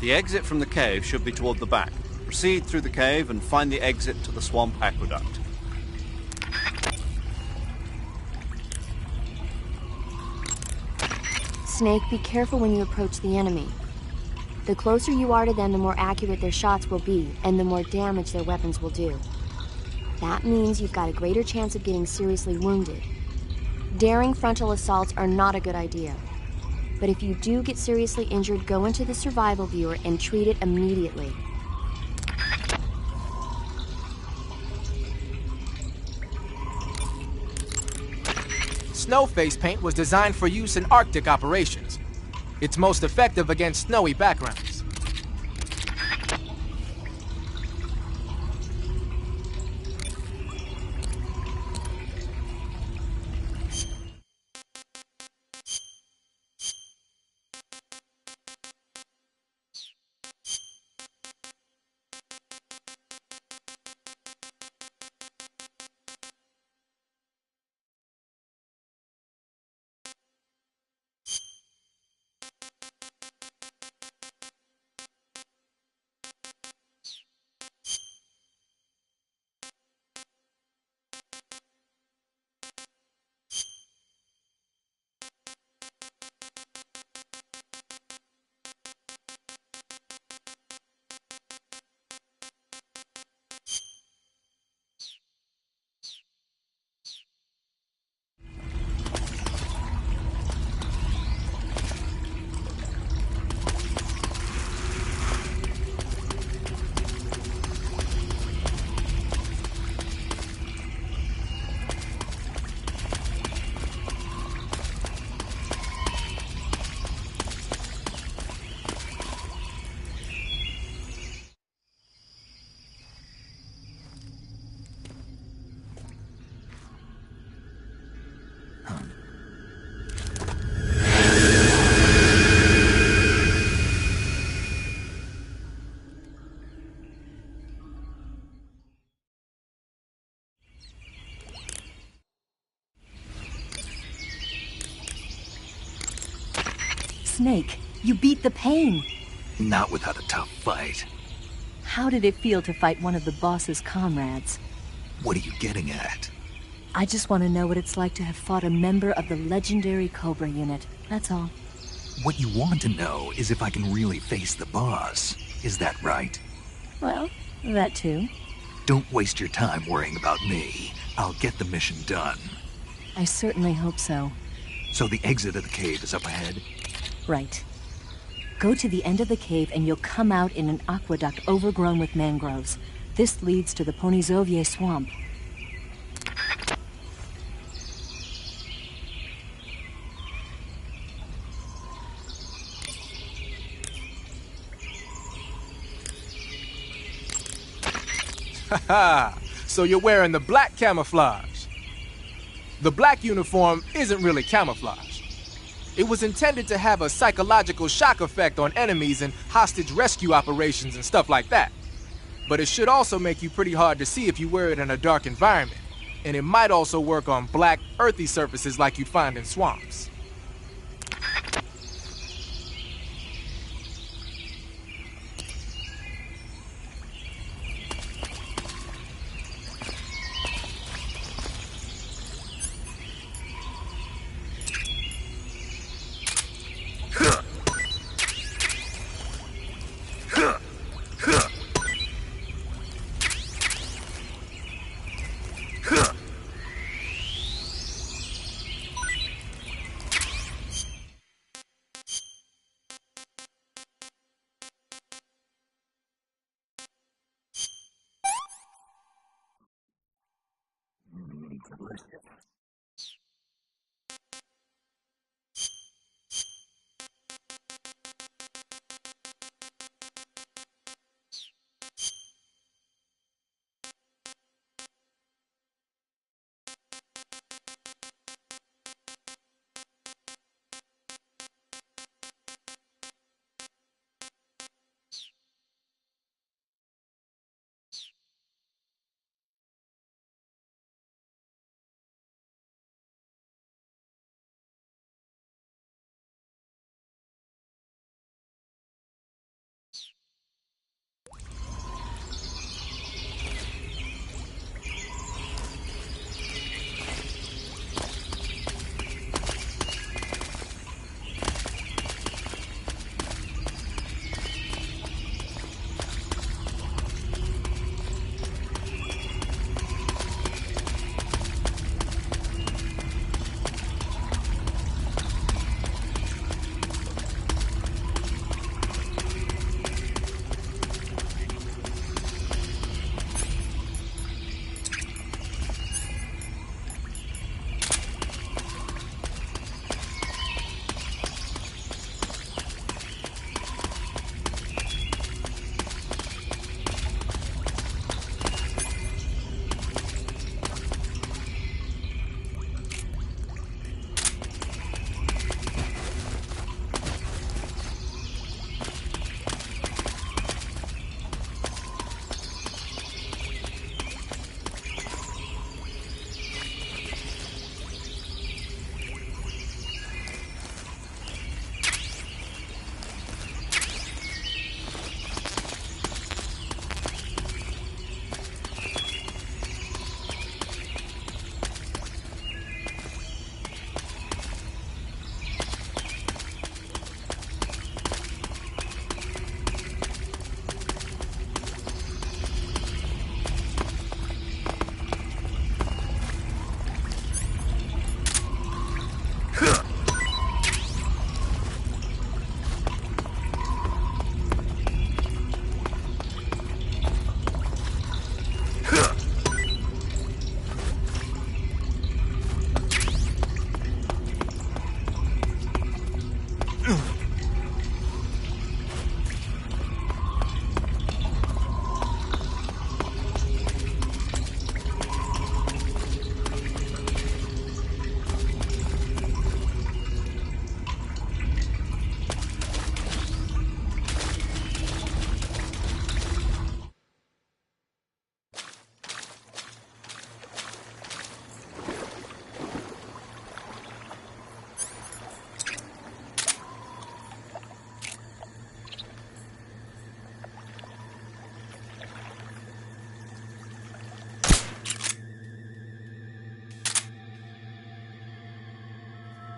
The exit from the cave should be toward the back. Proceed through the cave and find the exit to the swamp aqueduct. Snake, be careful when you approach the enemy. The closer you are to them, the more accurate their shots will be, and the more damage their weapons will do. That means you've got a greater chance of getting seriously wounded. Daring frontal assaults are not a good idea. But if you do get seriously injured, go into the survival viewer and treat it immediately. Snow face paint was designed for use in Arctic operations. It's most effective against snowy backgrounds. Snake, you beat the pain. Not without a tough fight. How did it feel to fight one of the boss's comrades? What are you getting at? I just want to know what it's like to have fought a member of the legendary Cobra unit. That's all. What you want to know is if I can really face the boss. Is that right? Well, that too. Don't waste your time worrying about me. I'll get the mission done. I certainly hope so. So the exit of the cave is up ahead? Right. Go to the end of the cave and you'll come out in an aqueduct overgrown with mangroves. This leads to the Ponizovye swamp. Haha! So you're wearing the black camouflage. The black uniform isn't really camouflage. It was intended to have a psychological shock effect on enemies in hostage rescue operations and stuff like that. But it should also make you pretty hard to see if you wear it in a dark environment. And it might also work on black, earthy surfaces like you'd find in swamps.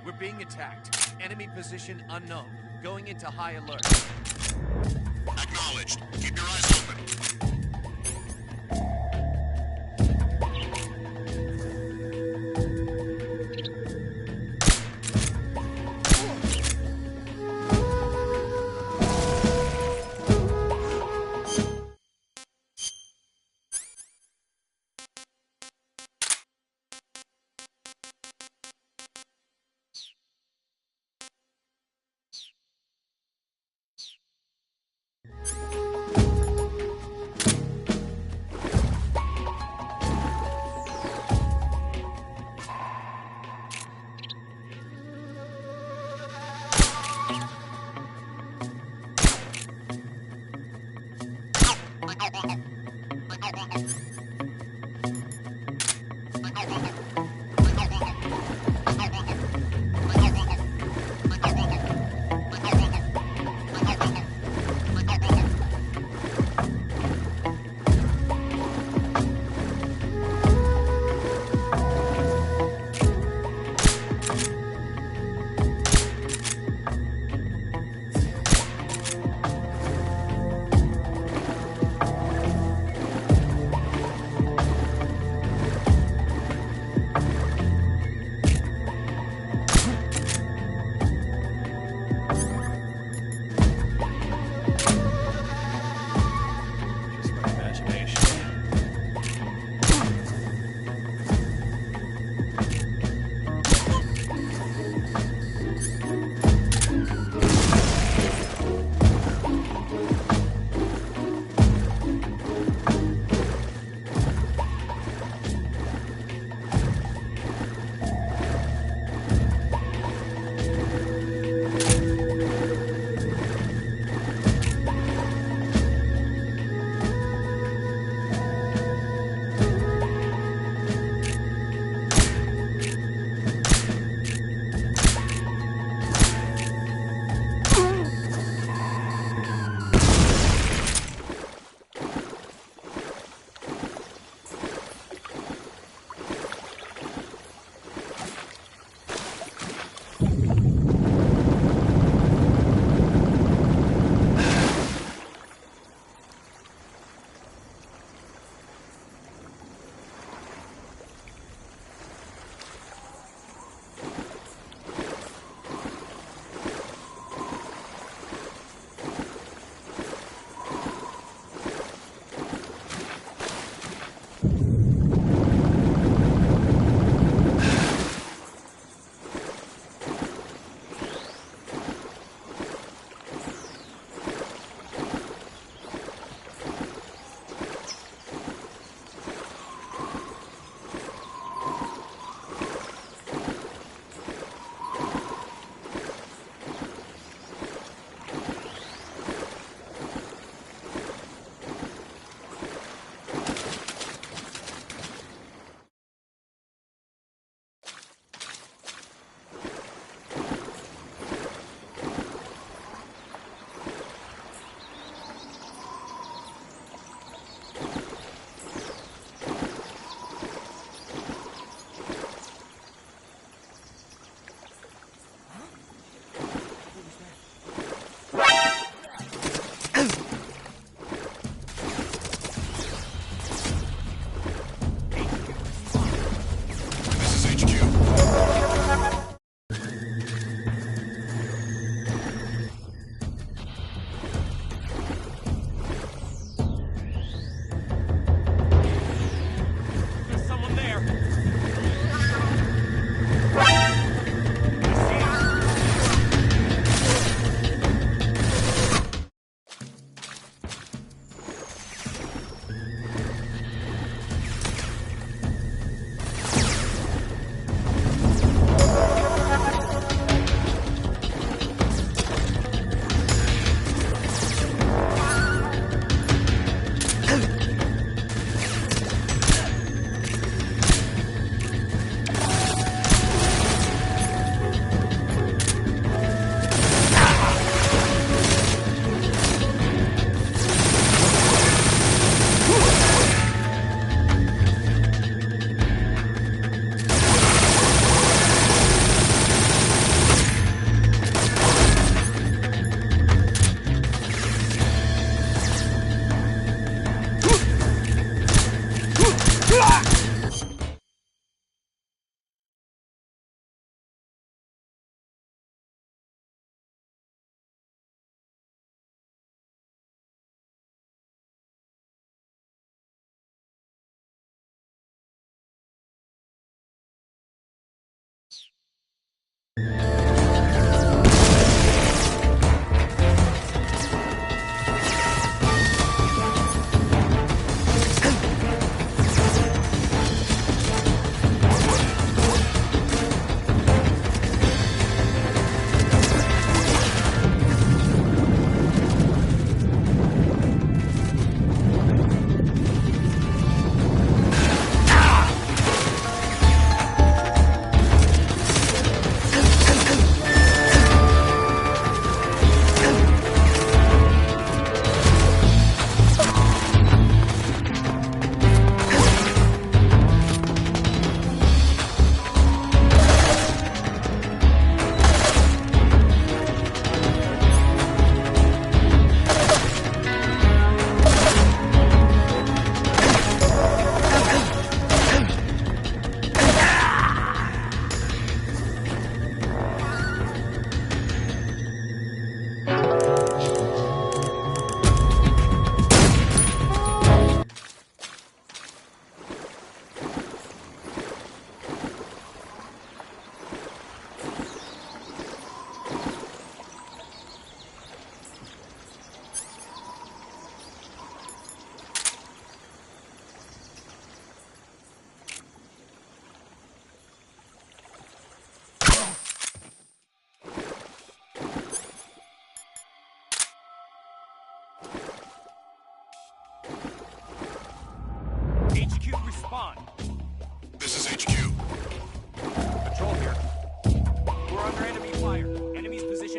We're being attacked. Enemy position unknown. Going into high alert. Acknowledged. Keep your eyes open.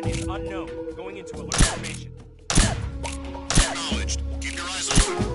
position is unknown. Going into alert formation. Acknowledged. Keep your eyes open.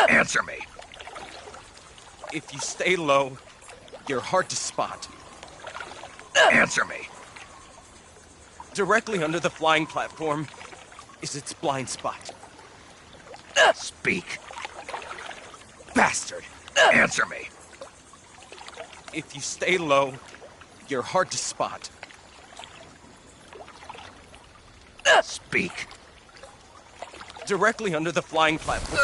Answer me. If you stay low, you're hard to spot. Answer me. Directly under the flying platform is its blind spot. Speak. Bastard! Answer me. If you stay low, you're hard to spot. Speak. Directly under the flying platform.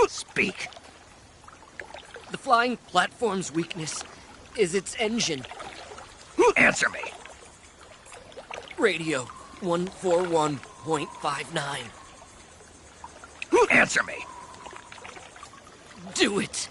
Speak. The flying platform's weakness is its engine. Answer me. Radio 141.59. Answer me. Do it!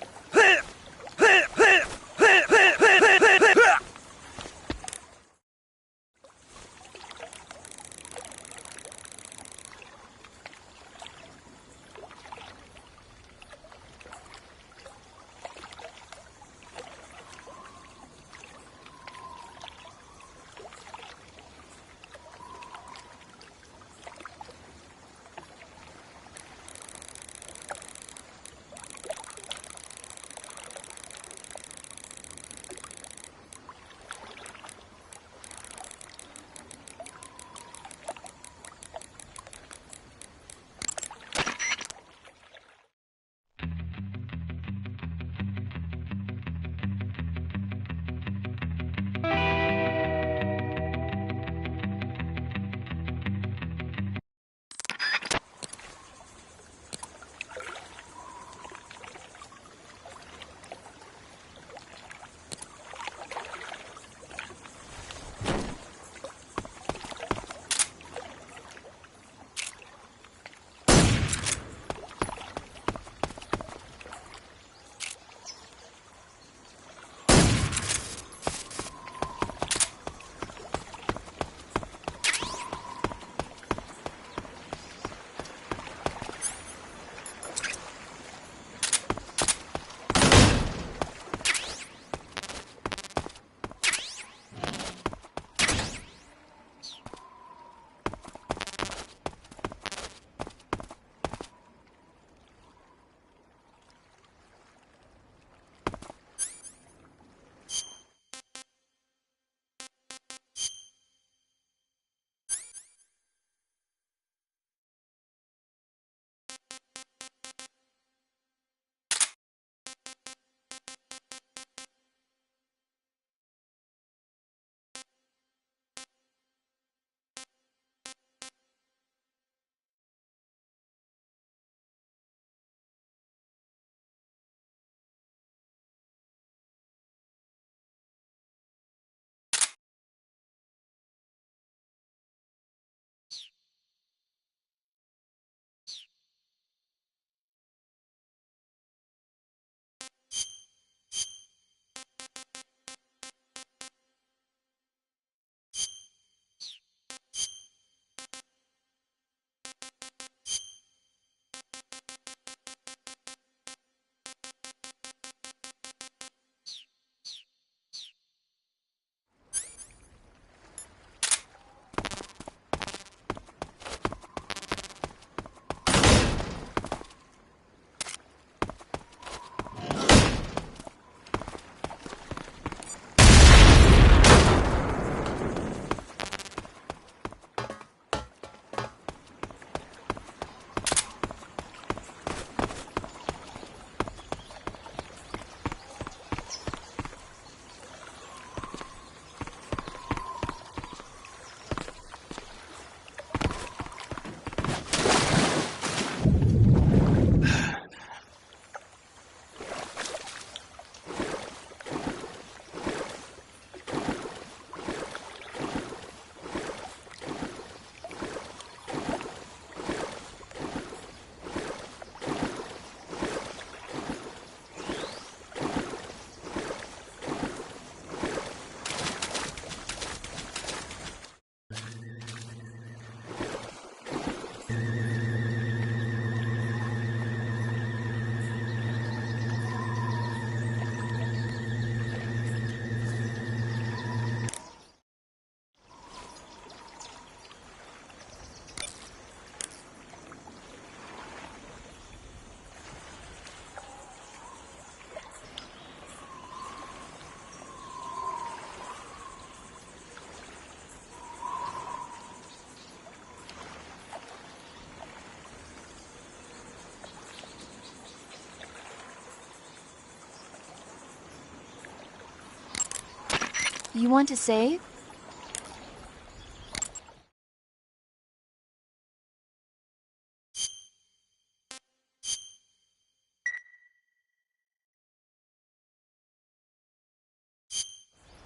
You want to save?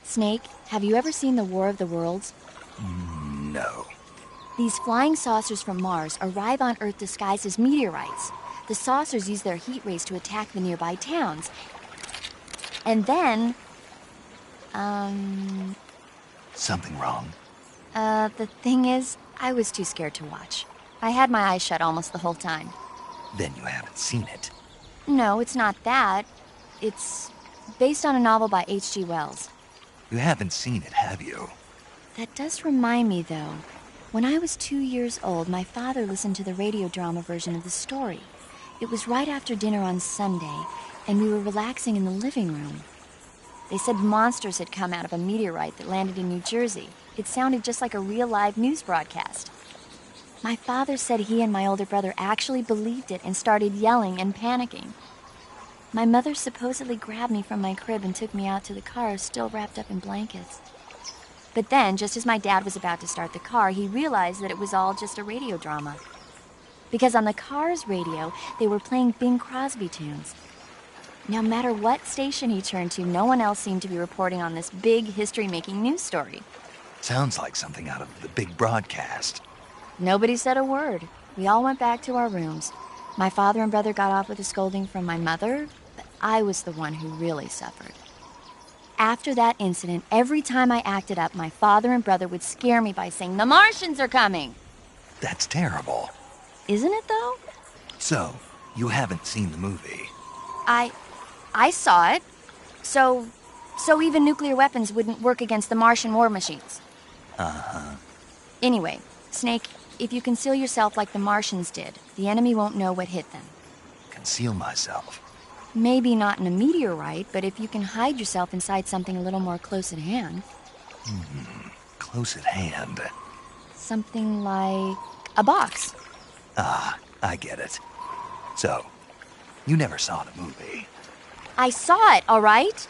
Snake, have you ever seen the War of the Worlds? No. These flying saucers from Mars arrive on Earth disguised as meteorites. The saucers use their heat rays to attack the nearby towns. And then... Something wrong? The thing is, I was too scared to watch. I had my eyes shut almost the whole time. Then you haven't seen it. No, it's not that. It's based on a novel by H.G. Wells. You haven't seen it, have you? That does remind me, though. When I was 2 years old, my father listened to the radio drama version of the story. It was right after dinner on Sunday, and we were relaxing in the living room. They said monsters had come out of a meteorite that landed in New Jersey. It sounded just like a real live news broadcast. My father said he and my older brother actually believed it and started yelling and panicking. My mother supposedly grabbed me from my crib and took me out to the car, still wrapped up in blankets. But then, just as my dad was about to start the car, he realized that it was all just a radio drama. Because on the car's radio, they were playing Bing Crosby tunes. No matter what station he turned to, no one else seemed to be reporting on this big history-making news story. Sounds like something out of the big broadcast. Nobody said a word. We all went back to our rooms. My father and brother got off with a scolding from my mother, but I was the one who really suffered. After that incident, every time I acted up, my father and brother would scare me by saying, "The Martians are coming!" That's terrible. Isn't it, though? So, you haven't seen the movie? I saw it. So even nuclear weapons wouldn't work against the Martian war machines. Uh-huh. Anyway, Snake, if you conceal yourself like the Martians did, the enemy won't know what hit them. Conceal myself? Maybe not in a meteorite, but if you can hide yourself inside something a little more close at hand. Close at hand. Something like a box. Ah, I get it. So, you never saw the movie? I saw it, all right?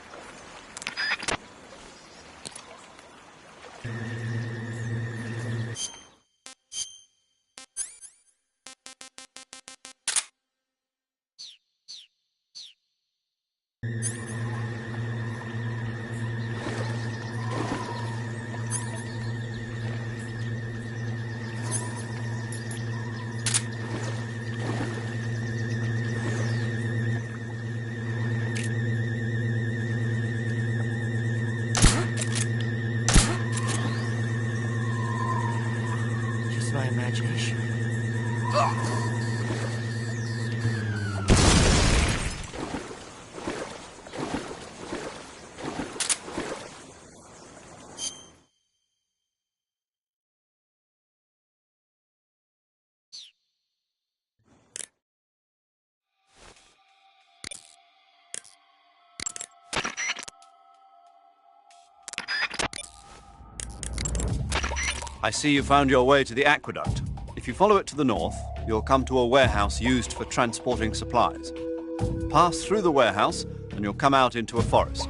Just my imagination. I see you found your way to the aqueduct. If you follow it to the north, you'll come to a warehouse used for transporting supplies. Pass through the warehouse, and you'll come out into a forest.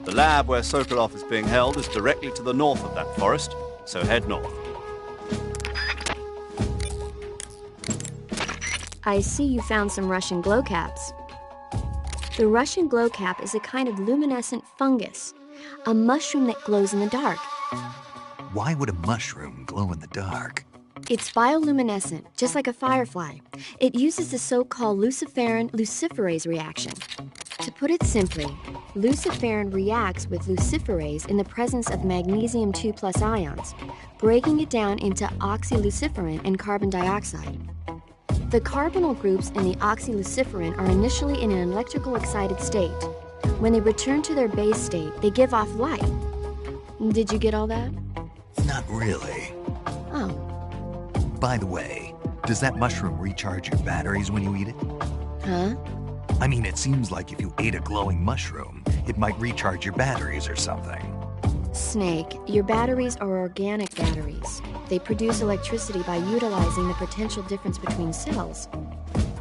The lab where Sokolov is being held is directly to the north of that forest, so head north. I see you found some Russian glow caps. The Russian glow cap is a kind of luminescent fungus, a mushroom that glows in the dark. Why would a mushroom glow in the dark? It's bioluminescent, just like a firefly. It uses the so-called luciferin luciferase reaction. To put it simply, luciferin reacts with luciferase in the presence of magnesium 2+ ions, breaking it down into oxyluciferin and carbon dioxide. The carbonyl groups in the oxyluciferin are initially in an electrical excited state. When they return to their base state, they give off light. Did you get all that? Not really. Oh. By the way, does that mushroom recharge your batteries when you eat it? Huh? I mean, it seems like if you ate a glowing mushroom, it might recharge your batteries or something. Snake, your batteries are organic batteries. They produce electricity by utilizing the potential difference between cells.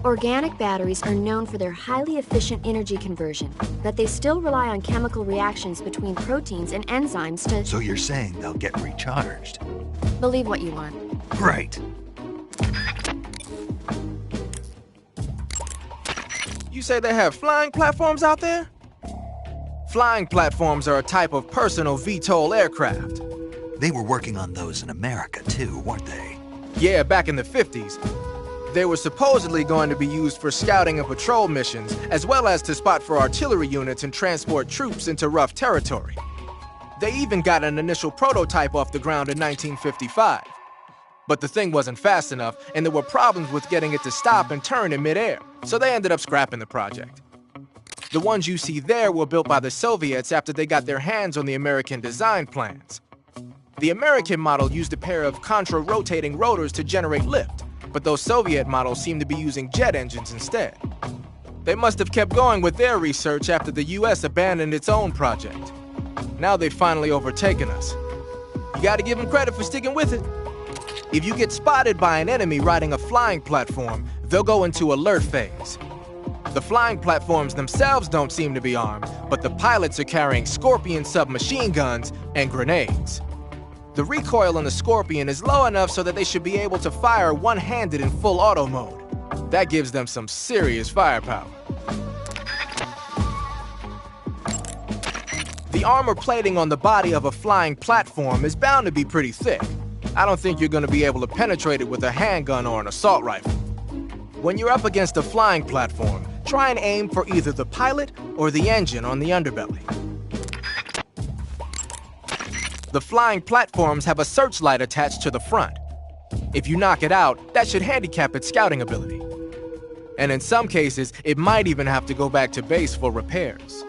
Organic batteries are known for their highly efficient energy conversion, but they still rely on chemical reactions between proteins and enzymes to... So you're saying they'll get recharged? Believe what you want. Right. You say they have flying platforms out there? Flying platforms are a type of personal VTOL aircraft. They were working on those in America too, weren't they? Yeah, back in the 50s. They were supposedly going to be used for scouting and patrol missions, as well as to spot for artillery units and transport troops into rough territory. They even got an initial prototype off the ground in 1955. But the thing wasn't fast enough, and there were problems with getting it to stop and turn in midair, so they ended up scrapping the project. The ones you see there were built by the Soviets after they got their hands on the American design plans. The American model used a pair of contra-rotating rotors to generate lift, but those Soviet models seem to be using jet engines instead. They must have kept going with their research after the US abandoned its own project. Now they've finally overtaken us. You gotta give them credit for sticking with it. If you get spotted by an enemy riding a flying platform, they'll go into alert phase. The flying platforms themselves don't seem to be armed, but the pilots are carrying Scorpion submachine guns and grenades. The recoil on the Scorpion is low enough so that they should be able to fire one-handed in full auto mode. That gives them some serious firepower. The armor plating on the body of a flying platform is bound to be pretty thick. I don't think you're going to be able to penetrate it with a handgun or an assault rifle. When you're up against a flying platform, try and aim for either the pilot or the engine on the underbelly. The flying platforms have a searchlight attached to the front. If you knock it out, that should handicap its scouting ability. And in some cases, it might even have to go back to base for repairs.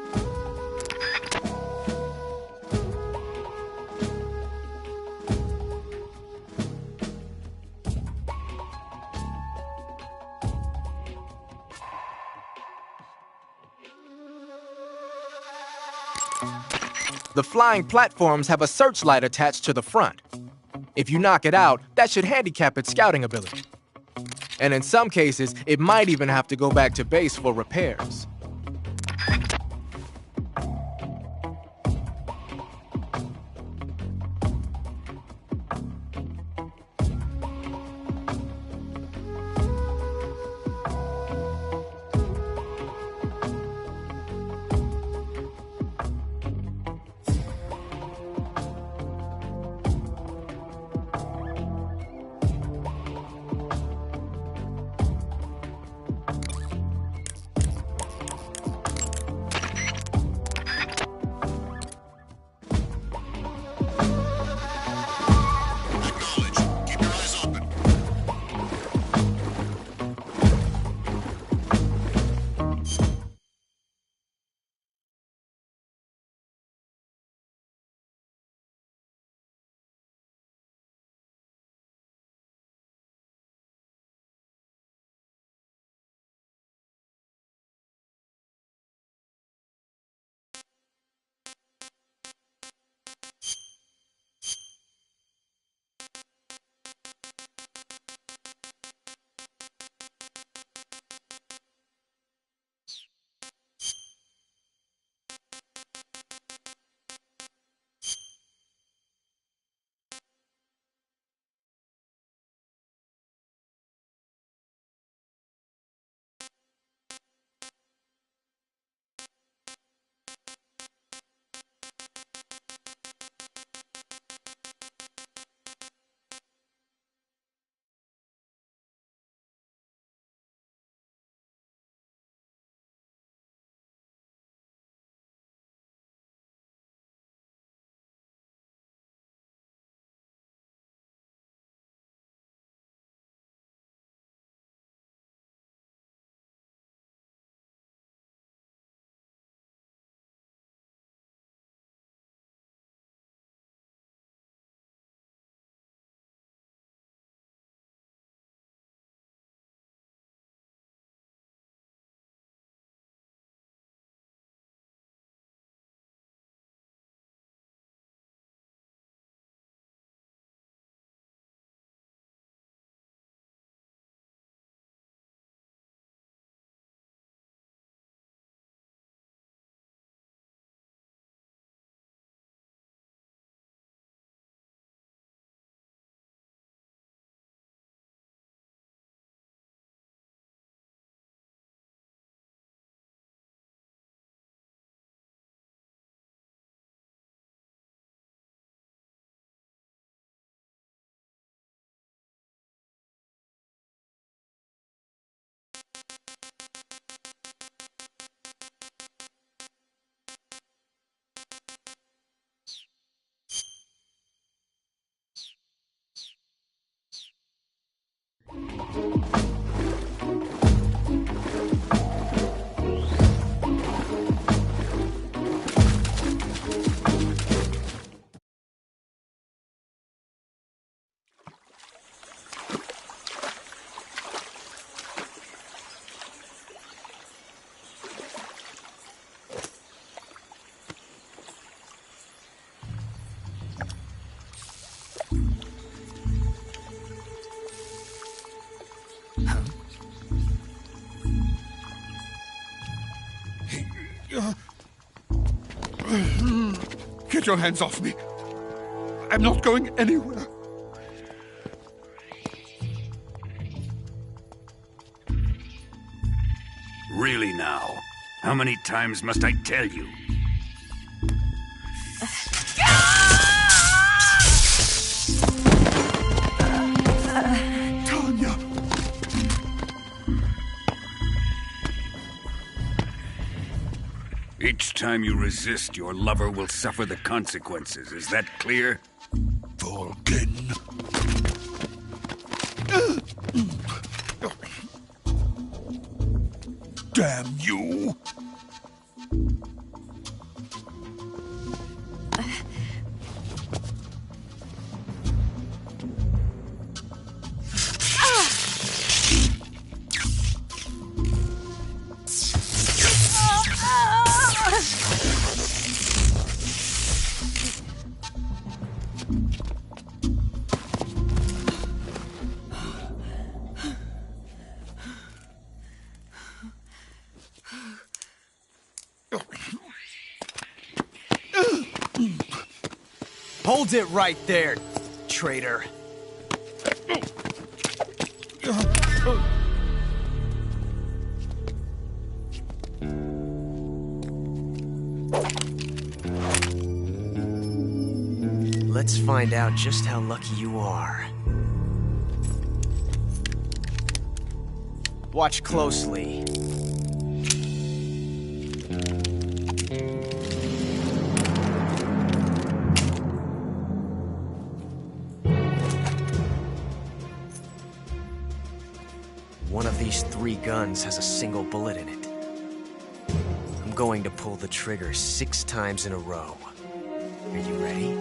The flying platforms have a searchlight attached to the front. If you knock it out, that should handicap its scouting ability. And in some cases, it might even have to go back to base for repairs. Get your hands off me. I'm not going anywhere. Really now? How many times must I tell you? Tanya! Each time you resist, your lover will suffer the consequences. Is that clear? Vulcan. Damn you! Hold it right there, traitor. Let's find out just how lucky you are. Watch closely. One of these 3 guns has a single bullet in it. I'm going to pull the trigger 6 times in a row. Are you ready?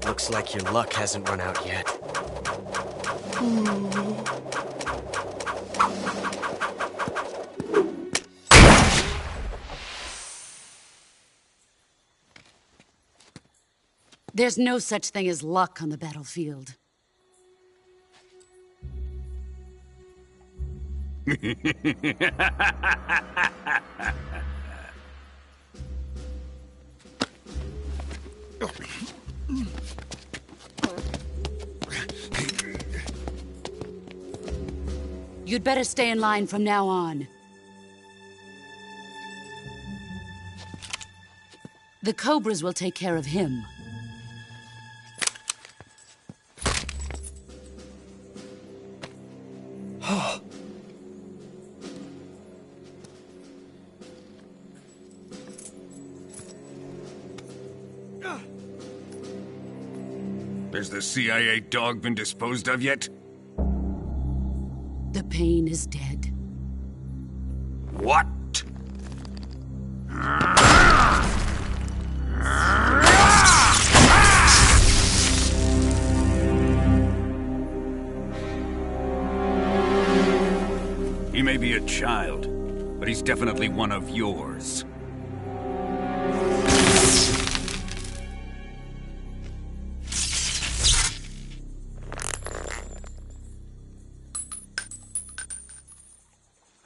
Looks like your luck hasn't run out yet. There's no such thing as luck on the battlefield. You'd better stay in line from now on. The Cobras will take care of him. Has the CIA dog been disposed of yet? The pain is dead. What? He may be a child, but he's definitely one of yours.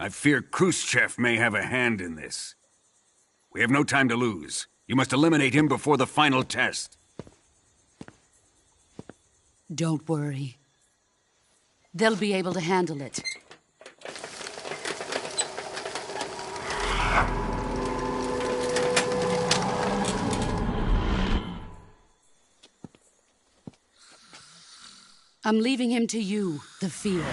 I fear Khrushchev may have a hand in this. We have no time to lose. You must eliminate him before the final test. Don't worry. They'll be able to handle it. I'm leaving him to you, the field.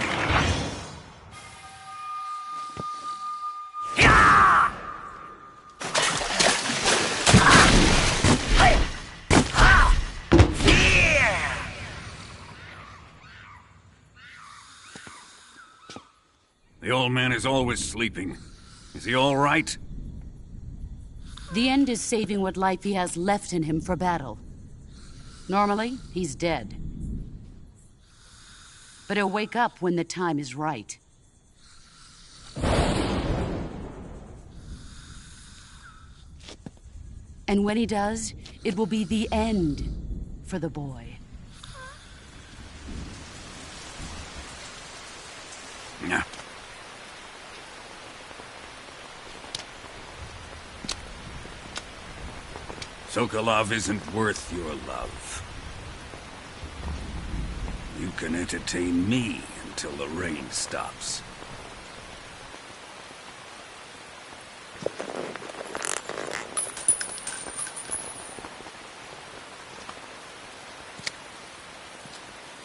The old man is always sleeping. Is he all right? The end is saving what life he has left in him for battle. Normally, he's dead. But he'll wake up when the time is right. And when he does, it will be the end for the boy. Yeah. Sokolov isn't worth your love. You can entertain me until the rain stops.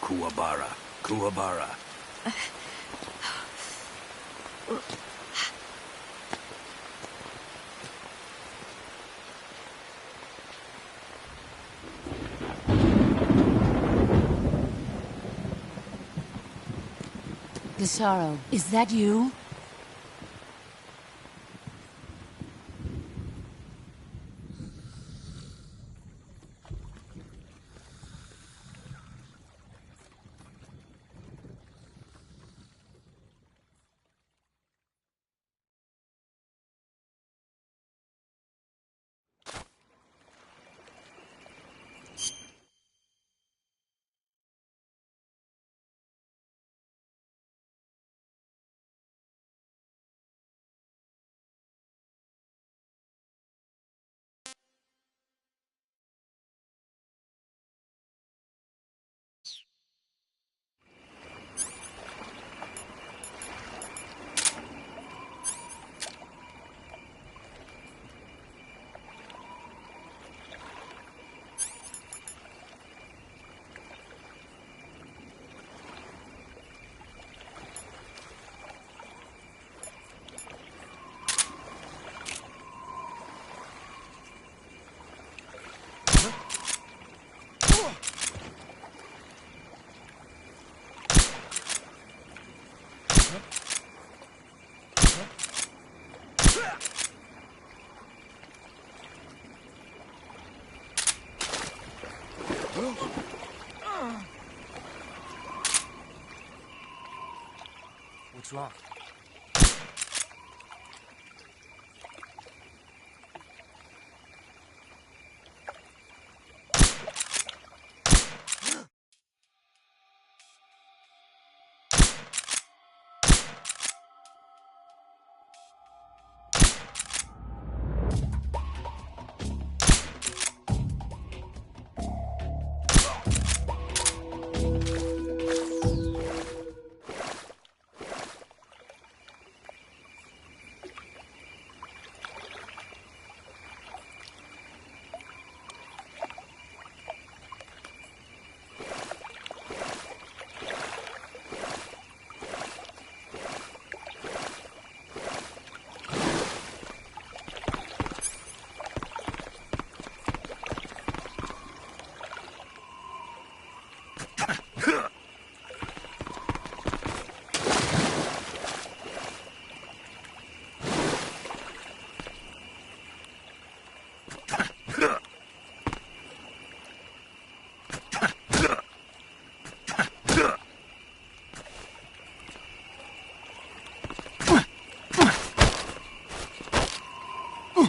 Kuwabara. Kuwabara. Desaro, is that you? What's wrong?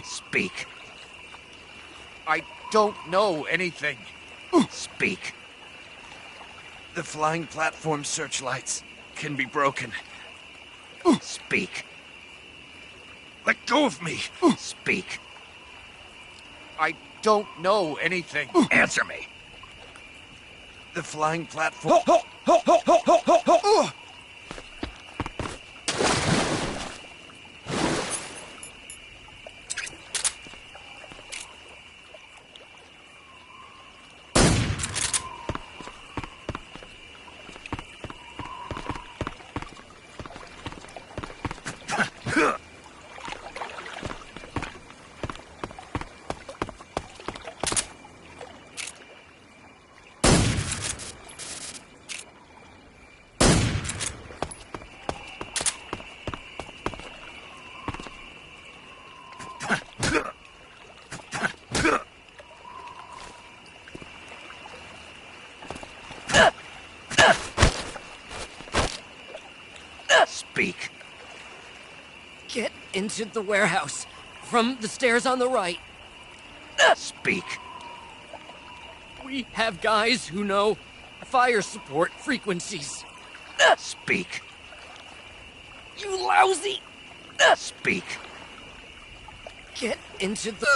Speak. I don't know anything. Speak. The flying platform searchlights can be broken. Speak. Let go of me. Speak. I don't know anything. Answer me. The flying platform... Speak. Get into the warehouse. From the stairs on the right. Speak. We have guys who know fire support frequencies. Speak. You lousy! Speak. Get into the...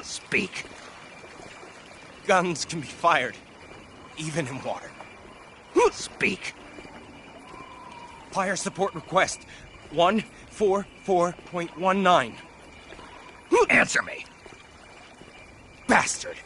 Speak. Guns can be fired, even in water. Speak. Fire support request 144.19. Answer me. Bastard.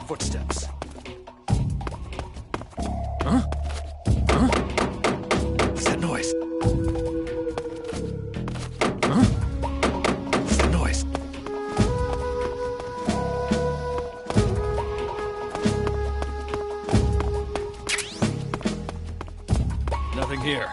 Footsteps. What's that noise? What's that noise? Nothing here.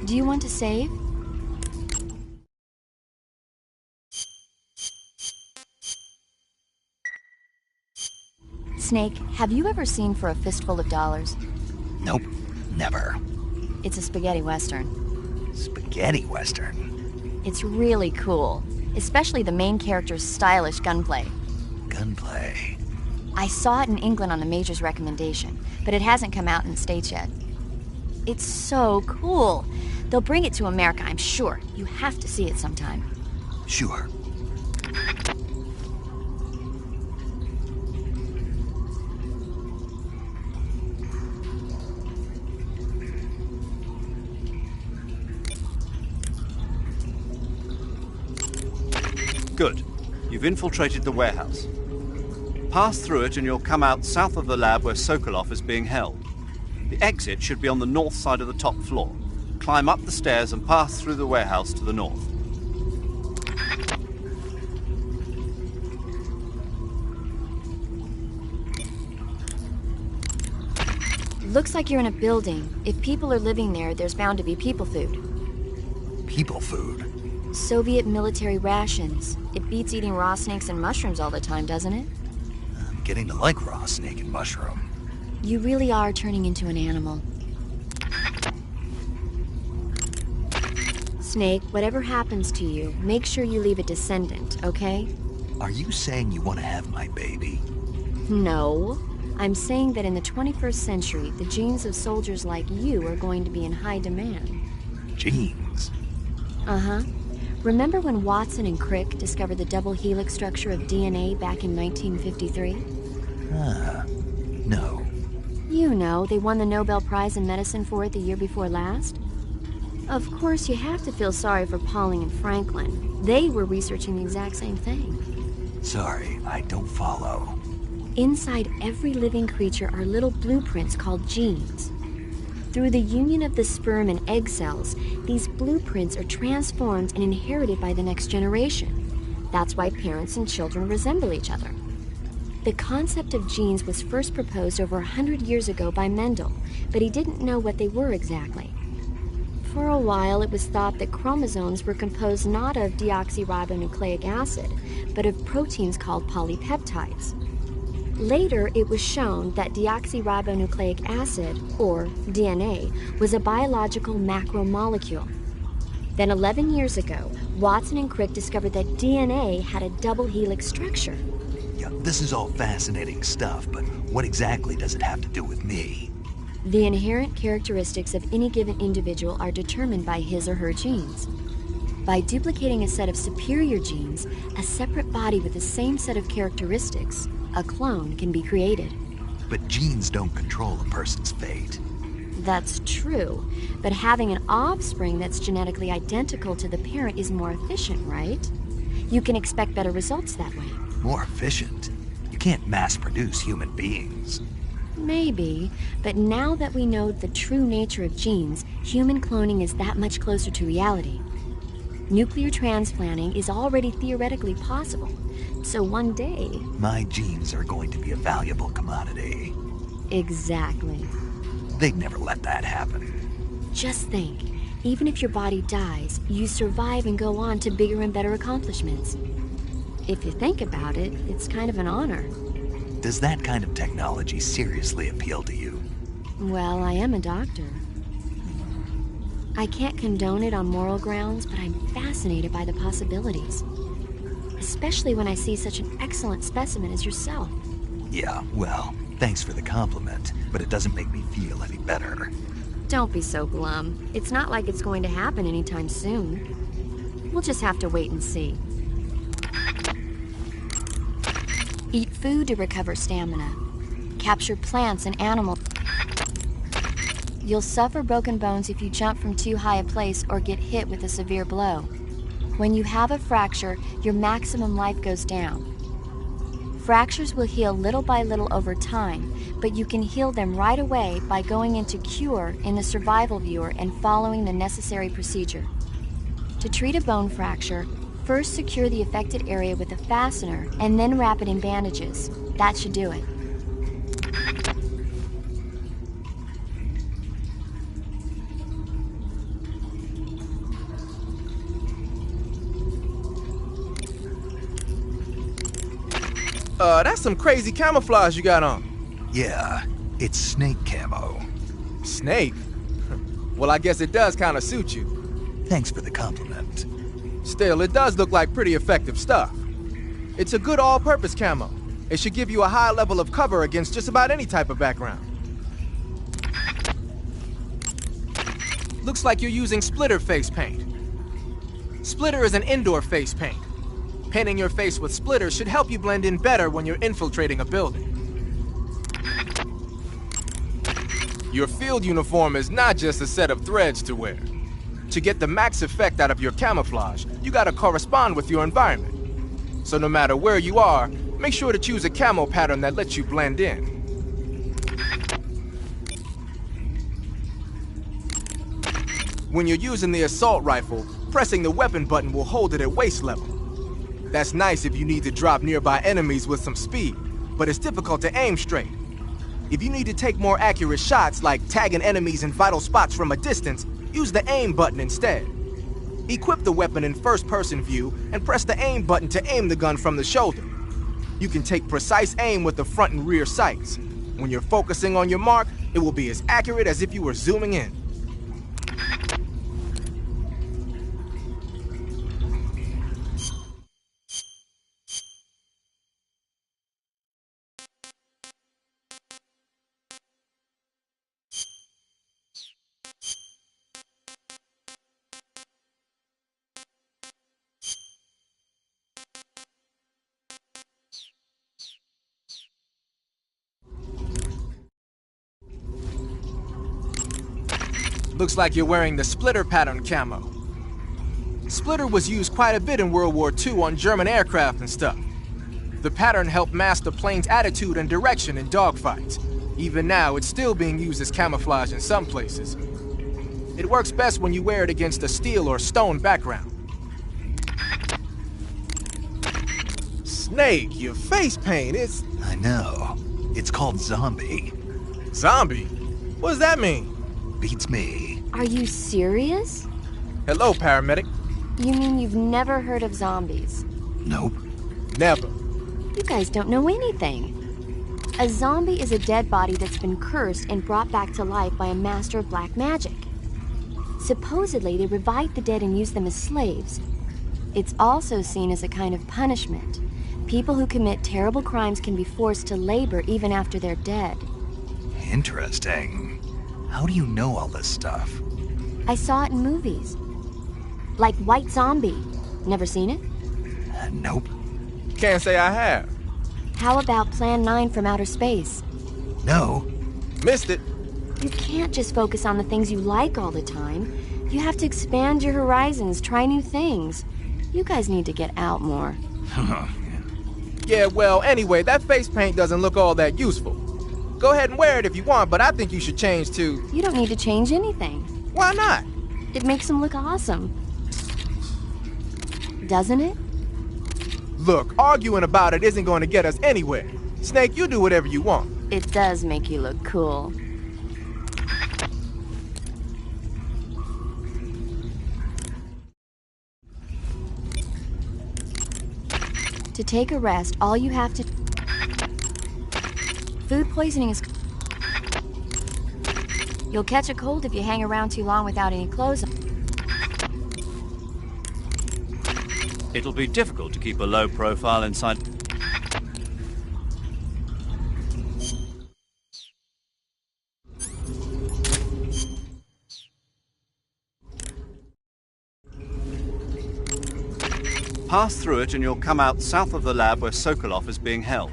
Do you want to save? Snake, have you ever seen For a Fistful of Dollars? Nope, never. It's a spaghetti western. Spaghetti western? It's really cool, especially the main character's stylish gunplay. Gunplay? I saw it in England on the Major's recommendation, but it hasn't come out in the States yet. It's so cool. They'll bring it to America, I'm sure. You have to see it sometime. Sure. Good. You've infiltrated the warehouse. Pass through it and you'll come out south of the lab where Sokolov is being held. The exit should be on the north side of the top floor. Climb up the stairs and pass through the warehouse to the north. Looks like you're in a building. If people are living there, there's bound to be people food. People food? Soviet military rations. It beats eating raw snakes and mushrooms all the time, doesn't it? I'm getting to like raw snake and mushroom. You really are turning into an animal. Snake, whatever happens to you, make sure you leave a descendant, okay? Are you saying you want to have my baby? No. I'm saying that in the 21st century, the genes of soldiers like you are going to be in high demand. Genes? Uh-huh. Remember when Watson and Crick discovered the double helix structure of DNA back in 1953? No. You know, they won the Nobel Prize in Medicine for it the year before last. Of course, you have to feel sorry for Pauling and Franklin. They were researching the exact same thing. Sorry, I don't follow. Inside every living creature are little blueprints called genes. Through the union of the sperm and egg cells, these blueprints are transformed and inherited by the next generation. That's why parents and children resemble each other. The concept of genes was first proposed over 100 years ago by Mendel, but he didn't know what they were exactly. For a while, it was thought that chromosomes were composed not of deoxyribonucleic acid, but of proteins called polypeptides. Later, it was shown that deoxyribonucleic acid, or DNA, was a biological macromolecule. Then 11 years ago, Watson and Crick discovered that DNA had a double helix structure. Yeah, this is all fascinating stuff, but what exactly does it have to do with me? The inherent characteristics of any given individual are determined by his or her genes. By duplicating a set of superior genes, a separate body with the same set of characteristics, a clone, can be created. But genes don't control a person's fate. That's true, but having an offspring that's genetically identical to the parent is more efficient, right? You can expect better results that way. More efficient? You can't mass-produce human beings. Maybe, but now that we know the true nature of genes, human cloning is that much closer to reality. Nuclear transplanting is already theoretically possible, so one day... My genes are going to be a valuable commodity. Exactly. They'd never let that happen. Just think, even if your body dies, you survive and go on to bigger and better accomplishments. If you think about it, it's kind of an honor. Does that kind of technology seriously appeal to you? Well, I am a doctor. I can't condone it on moral grounds, but I'm fascinated by the possibilities. Especially when I see such an excellent specimen as yourself. Yeah, well, thanks for the compliment, but it doesn't make me feel any better. Don't be so glum. It's not like it's going to happen anytime soon. We'll just have to wait and see. Eat food to recover stamina. Capture plants and animals. You'll suffer broken bones if you jump from too high a place or get hit with a severe blow. When you have a fracture, your maximum life goes down. Fractures will heal little by little over time, but you can heal them right away by going into Cure in the Survival Viewer and following the necessary procedure. To treat a bone fracture, first secure the affected area with a fastener and then wrap it in bandages. That should do it. That's some crazy camouflage you got on. Yeah, it's snake camo. Snake? Well, I guess it does kind of suit you. Thanks for the compliment. Still, it does look like pretty effective stuff. It's a good all-purpose camo. It should give you a high level of cover against just about any type of background. Looks like you're using Splitter face paint. Splitter is an indoor face paint. Painting your face with Splitter should help you blend in better when you're infiltrating a building. Your field uniform is not just a set of threads to wear. To get the max effect out of your camouflage, you gotta correspond with your environment. So no matter where you are, make sure to choose a camo pattern that lets you blend in. When you're using the assault rifle, pressing the weapon button will hold it at waist level. That's nice if you need to drop nearby enemies with some speed, but it's difficult to aim straight. If you need to take more accurate shots, like tagging enemies in vital spots from a distance, use the aim button instead. Equip the weapon in first-person view and press the aim button to aim the gun from the shoulder. You can take precise aim with the front and rear sights. When you're focusing on your mark, it will be as accurate as if you were zooming in. Looks like you're wearing the splitter pattern camo. Splitter was used quite a bit in World War II on German aircraft and stuff. The pattern helped mask the plane's attitude and direction in dogfights. Even now, it's still being used as camouflage in some places. It works best when you wear it against a steel or stone background. Snake, your face paint, it's... I know. It's called zombie. Zombie? What does that mean? Beats me. Are you serious? Hello, paramedic. You mean you've never heard of zombies? Nope. Never. You guys don't know anything. A zombie is a dead body that's been cursed and brought back to life by a master of black magic. Supposedly, they revive the dead and use them as slaves. It's also seen as a kind of punishment. People who commit terrible crimes can be forced to labor even after they're dead. Interesting. How do you know all this stuff? I saw it in movies. Like White Zombie. Never seen it? Nope. Can't say I have. How about Plan 9 from Outer Space? No. Missed it. You can't just focus on the things you like all the time. You have to expand your horizons, try new things. You guys need to get out more. Yeah, well, anyway, that face paint doesn't look all that useful. Go ahead and wear it if you want, but I think you should change to... You don't need to change anything. Why not? It makes him look awesome. Doesn't it? Look, arguing about it isn't going to get us anywhere. Snake, you do whatever you want. It does make you look cool. To take a rest, all you have to... Food poisoning is... You'll catch a cold if you hang around too long without any clothes on. It'll be difficult to keep a low profile inside... Pass through it and you'll come out south of the lab where Sokolov is being held.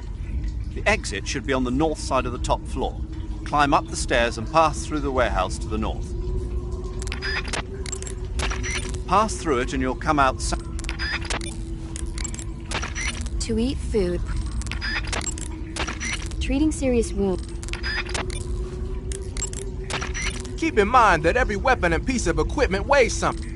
The exit should be on the north side of the top floor. Climb up the stairs and pass through the warehouse to the north. Pass through it and you'll come out south. To eat food. Treating serious wounds. Keep in mind that every weapon and piece of equipment weighs something.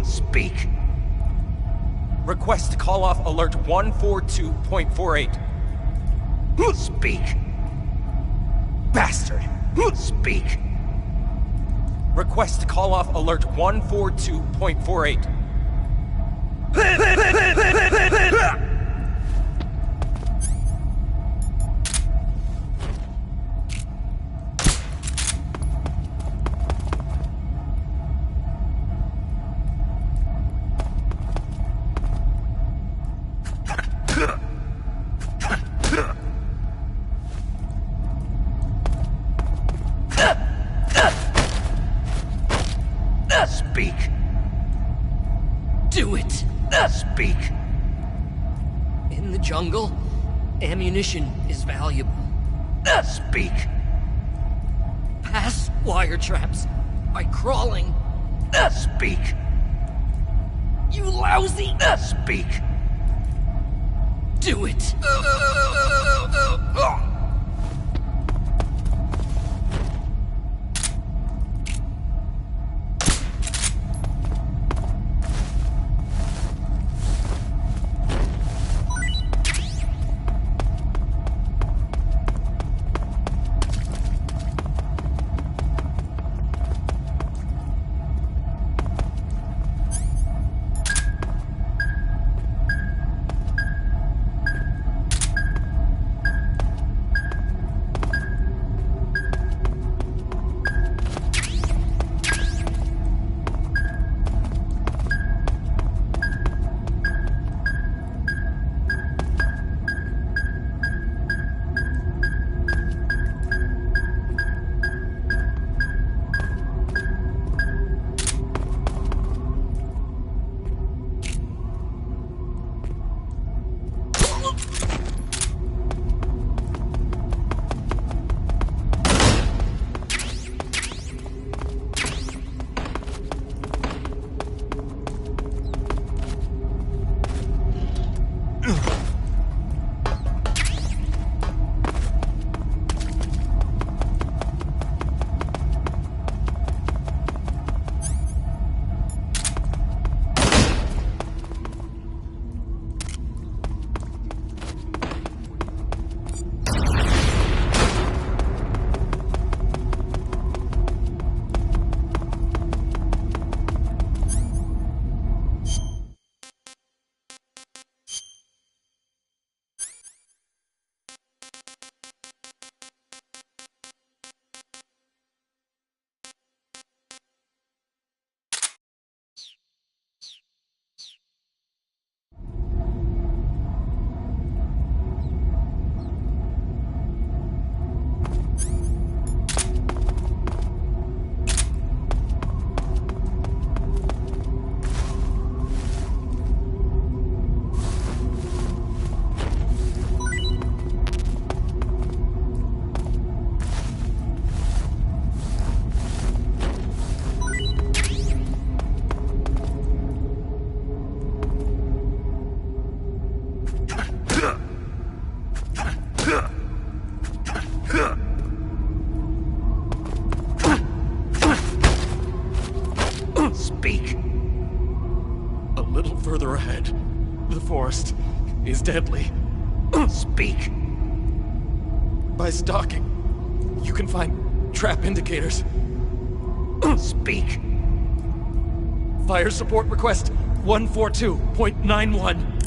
Speak. Request call off alert 142.48. Speak. Bastard. Speak. Request call off alert 142.48. Speak. Do it! Speak. In the jungle, ammunition is valuable. Speak. Pass wire traps by crawling. Speak. You lousy! Speak. Do it! Speak. A little further ahead, the forest is deadly. Speak. By stalking, you can find trap indicators. Speak. Fire support request 142.91.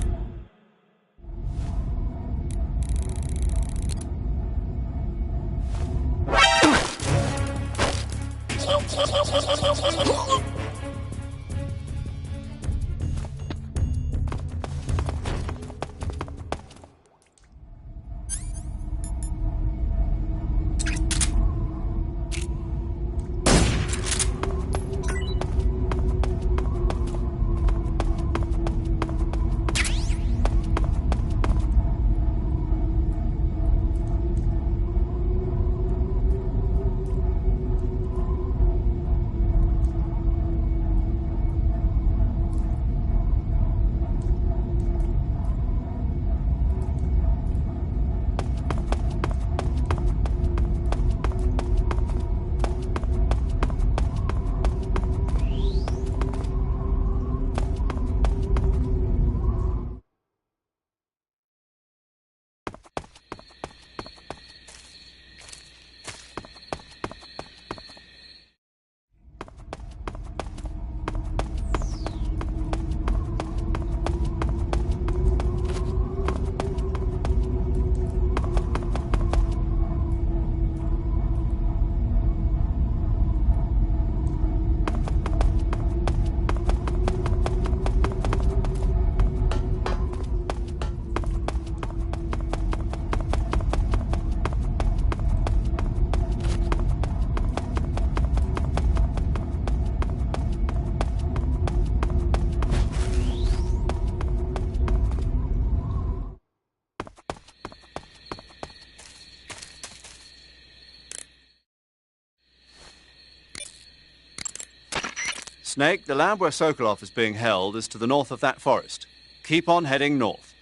Snake, the lab where Sokolov is being held is to the north of that forest. Keep on heading north.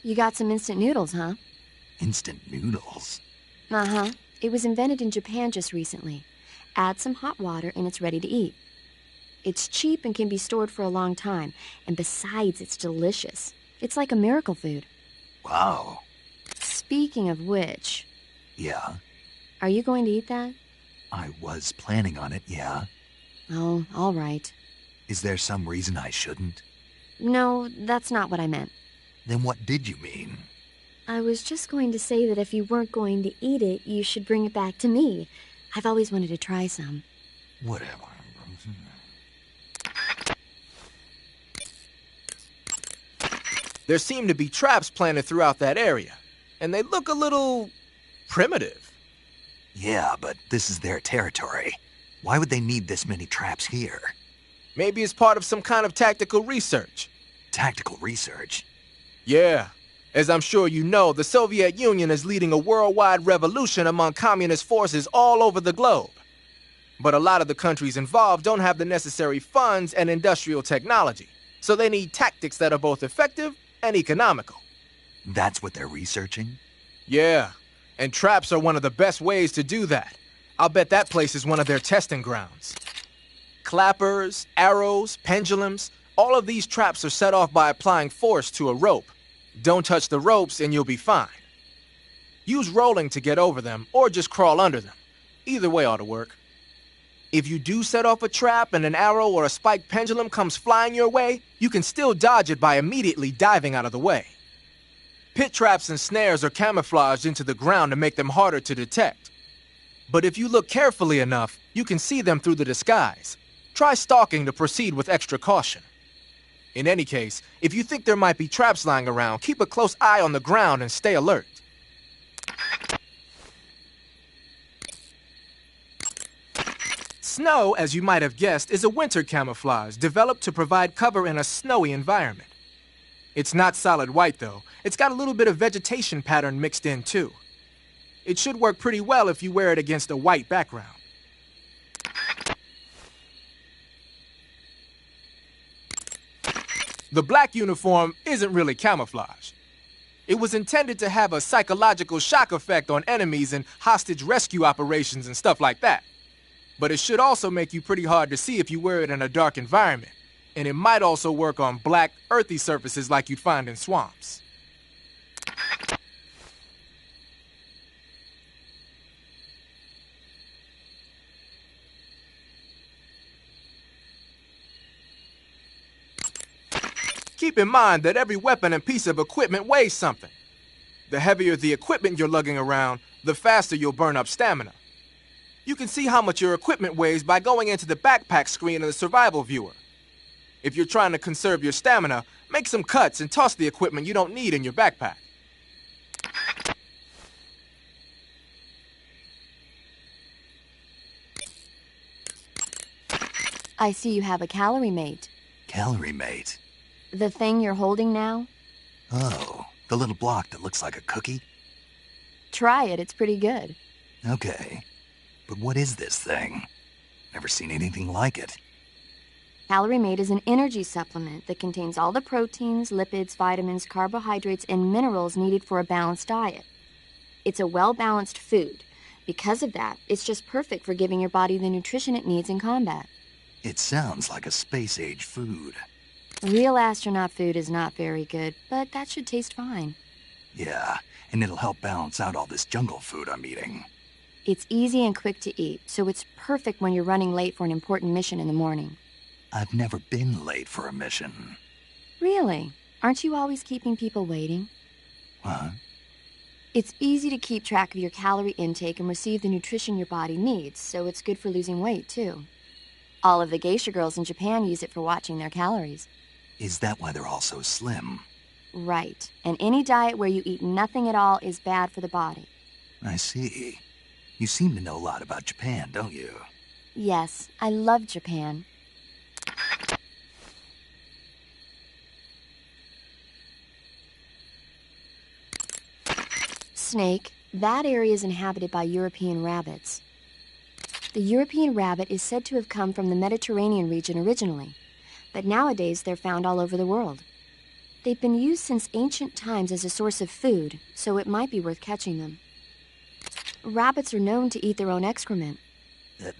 You got some instant noodles, huh? Instant noodles? Uh-huh. It was invented in Japan just recently. Add some hot water and it's ready to eat. It's cheap and can be stored for a long time. And besides, it's delicious. It's like a miracle food. Wow. Speaking of which... Yeah? Are you going to eat that? I was planning on it, yeah. Oh, all right. Is there some reason I shouldn't? No, that's not what I meant. Then what did you mean? I was just going to say that if you weren't going to eat it, you should bring it back to me. I've always wanted to try some. Whatever. There seem to be traps planted throughout that area, and they look a little primitive. Yeah, but this is their territory. Why would they need this many traps here? Maybe it's part of some kind of tactical research. Tactical research? Yeah. As I'm sure you know, the Soviet Union is leading a worldwide revolution among communist forces all over the globe. But a lot of the countries involved don't have the necessary funds and industrial technology, so they need tactics that are both effective and economical. That's what they're researching? Yeah, and traps are one of the best ways to do that. I'll bet that place is one of their testing grounds. Clappers, arrows, pendulums, all of these traps are set off by applying force to a rope. Don't touch the ropes and you'll be fine. Use rolling to get over them, or just crawl under them. Either way ought to work. If you do set off a trap and an arrow or a spiked pendulum comes flying your way, you can still dodge it by immediately diving out of the way. Pit traps and snares are camouflaged into the ground to make them harder to detect. But if you look carefully enough, you can see them through the disguise. Try stalking to proceed with extra caution. In any case, if you think there might be traps lying around, keep a close eye on the ground and stay alert. Snow, as you might have guessed, is a winter camouflage developed to provide cover in a snowy environment. It's not solid white, though. It's got a little bit of vegetation pattern mixed in, too. It should work pretty well if you wear it against a white background. The black uniform isn't really camouflage. It was intended to have a psychological shock effect on enemies in hostage rescue operations and stuff like that. But it should also make you pretty hard to see if you wear it in a dark environment. And it might also work on black, earthy surfaces like you'd find in swamps. Keep in mind that every weapon and piece of equipment weighs something. The heavier the equipment you're lugging around, the faster you'll burn up stamina. You can see how much your equipment weighs by going into the backpack screen in the survival viewer. If you're trying to conserve your stamina, make some cuts and toss the equipment you don't need in your backpack. I see you have a calorie mate. Calorie mate? The thing you're holding now? Oh, the little block that looks like a cookie? Try it, it's pretty good. Okay. But what is this thing? Never seen anything like it. Calorie Mate is an energy supplement that contains all the proteins, lipids, vitamins, carbohydrates, and minerals needed for a balanced diet. It's a well-balanced food. Because of that, it's just perfect for giving your body the nutrition it needs in combat. It sounds like a space-age food. Real astronaut food is not very good, but that should taste fine. Yeah, and it'll help balance out all this jungle food I'm eating. It's easy and quick to eat, so it's perfect when you're running late for an important mission in the morning. I've never been late for a mission. Really? Aren't you always keeping people waiting? What? It's easy to keep track of your calorie intake and receive the nutrition your body needs, so it's good for losing weight, too. All of the geisha girls in Japan use it for watching their calories. Is that why they're all so slim? Right. And any diet where you eat nothing at all is bad for the body. I see. You seem to know a lot about Japan, don't you? Yes, I love Japan. Snake, that area is inhabited by European rabbits. The European rabbit is said to have come from the Mediterranean region originally, but nowadays they're found all over the world. They've been used since ancient times as a source of food, so it might be worth catching them. Rabbits are known to eat their own excrement.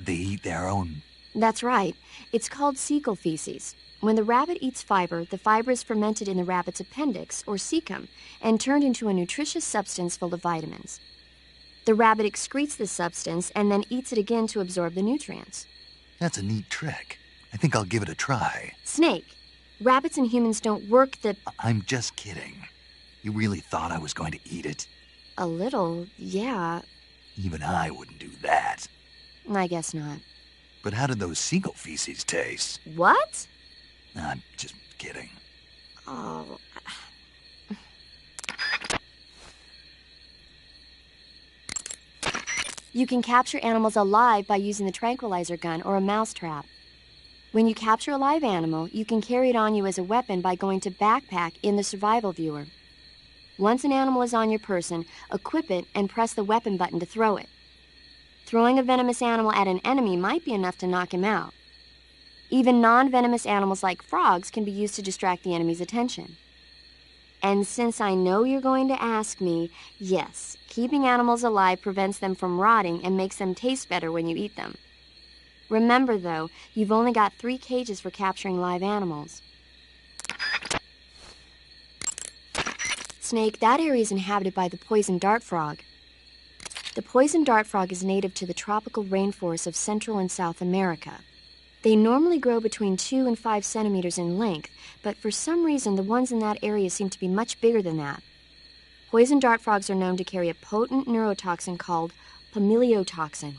They eat their own? That's right. It's called cecal feces. When the rabbit eats fiber, the fiber is fermented in the rabbit's appendix, or cecum, and turned into a nutritious substance full of vitamins. The rabbit excretes this substance and then eats it again to absorb the nutrients. That's a neat trick. I think I'll give it a try. Snake, rabbits and humans don't work the... I'm just kidding. You really thought I was going to eat it? A little, yeah. Even I wouldn't do that. I guess not. But how did those seagull feces taste? What? I'm just kidding. Oh... You can capture animals alive by using the tranquilizer gun or a mouse trap. When you capture a live animal, you can carry it on you as a weapon by going to Backpack in the survival viewer. Once an animal is on your person, equip it and press the weapon button to throw it. Throwing a venomous animal at an enemy might be enough to knock him out. Even non-venomous animals like frogs can be used to distract the enemy's attention. And since I know you're going to ask me, yes, keeping animals alive prevents them from rotting and makes them taste better when you eat them. Remember, though, you've only got 3 cages for capturing live animals. Snake, that area is inhabited by the poison dart frog. The poison dart frog is native to the tropical rainforests of Central and South America. They normally grow between 2 and 5 centimeters in length, but for some reason the ones in that area seem to be much bigger than that. Poison dart frogs are known to carry a potent neurotoxin called pamiliotoxin.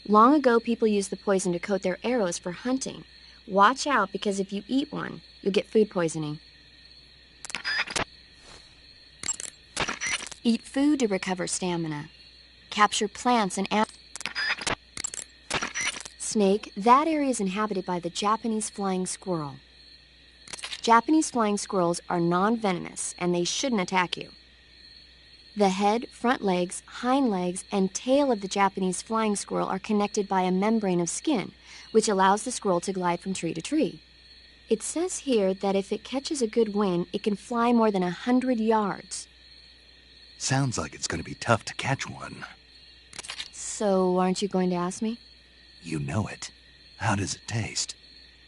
Long ago, people used the poison to coat their arrows for hunting. Watch out, because if you eat one, you'll get food poisoning. Eat food to recover stamina. Capture plants and animals. Snake, that area is inhabited by the Japanese flying squirrel. Japanese flying squirrels are non-venomous, and they shouldn't attack you. The head, front legs, hind legs, and tail of the Japanese flying squirrel are connected by a membrane of skin, which allows the squirrel to glide from tree to tree. It says here that if it catches a good wind, it can fly more than 100 yards. Sounds like it's going to be tough to catch one. So, aren't you going to ask me? You know it. How does it taste?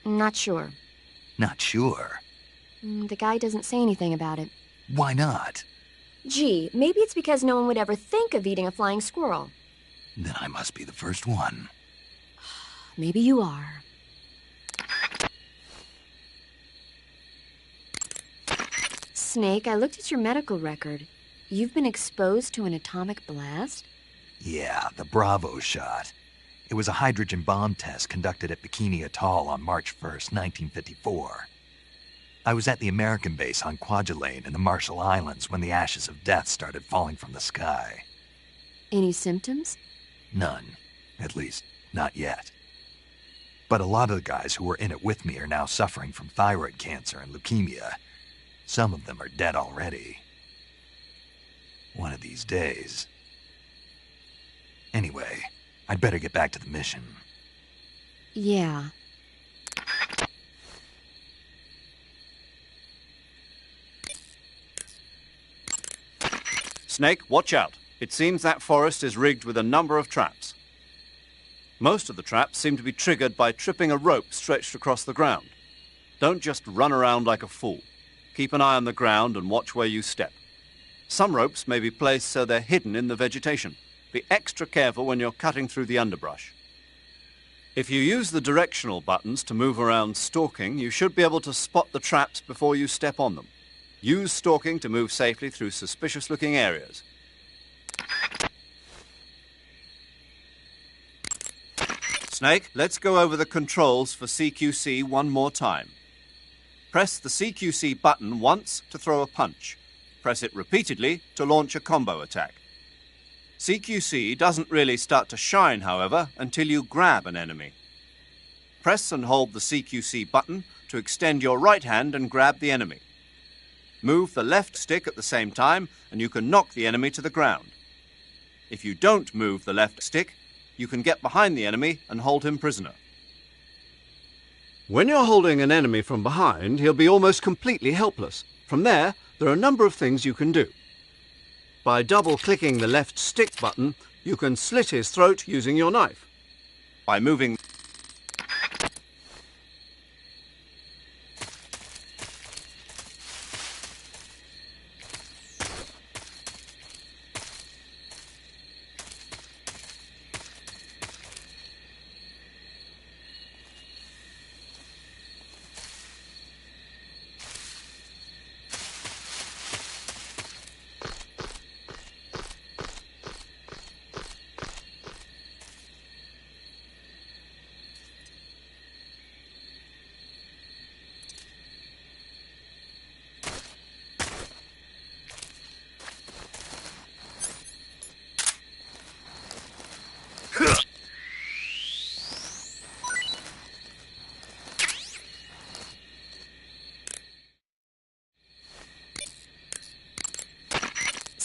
Not sure. Not sure? The guy doesn't say anything about it. Why not? Gee, maybe it's because no one would ever think of eating a flying squirrel. Then I must be the first one. Maybe you are. Snake, I looked at your medical record. You've been exposed to an atomic blast? Yeah, the Bravo shot. It was a hydrogen bomb test conducted at Bikini Atoll on March 1st, 1954. I was at the American base on Kwajalein in the Marshall Islands when the ashes of death started falling from the sky. Any symptoms? None. At least, not yet. But a lot of the guys who were in it with me are now suffering from thyroid cancer and leukemia. Some of them are dead already. One of these days. Anyway, I'd better get back to the mission. Yeah. Snake, watch out. It seems that forest is rigged with a number of traps. Most of the traps seem to be triggered by tripping a rope stretched across the ground. Don't just run around like a fool. Keep an eye on the ground and watch where you step. Some ropes may be placed so they're hidden in the vegetation. Be extra careful when you're cutting through the underbrush. If you use the directional buttons to move around stalking, you should be able to spot the traps before you step on them. Use stalking to move safely through suspicious-looking areas. Snake, let's go over the controls for CQC one more time. Press the CQC button once to throw a punch. Press it repeatedly to launch a combo attack. CQC doesn't really start to shine, however, until you grab an enemy. Press and hold the CQC button to extend your right hand and grab the enemy. Move the left stick at the same time, and you can knock the enemy to the ground. If you don't move the left stick, you can get behind the enemy and hold him prisoner. When you're holding an enemy from behind, he'll be almost completely helpless. From there are a number of things you can do. By double-clicking the left stick button, you can slit his throat using your knife. By moving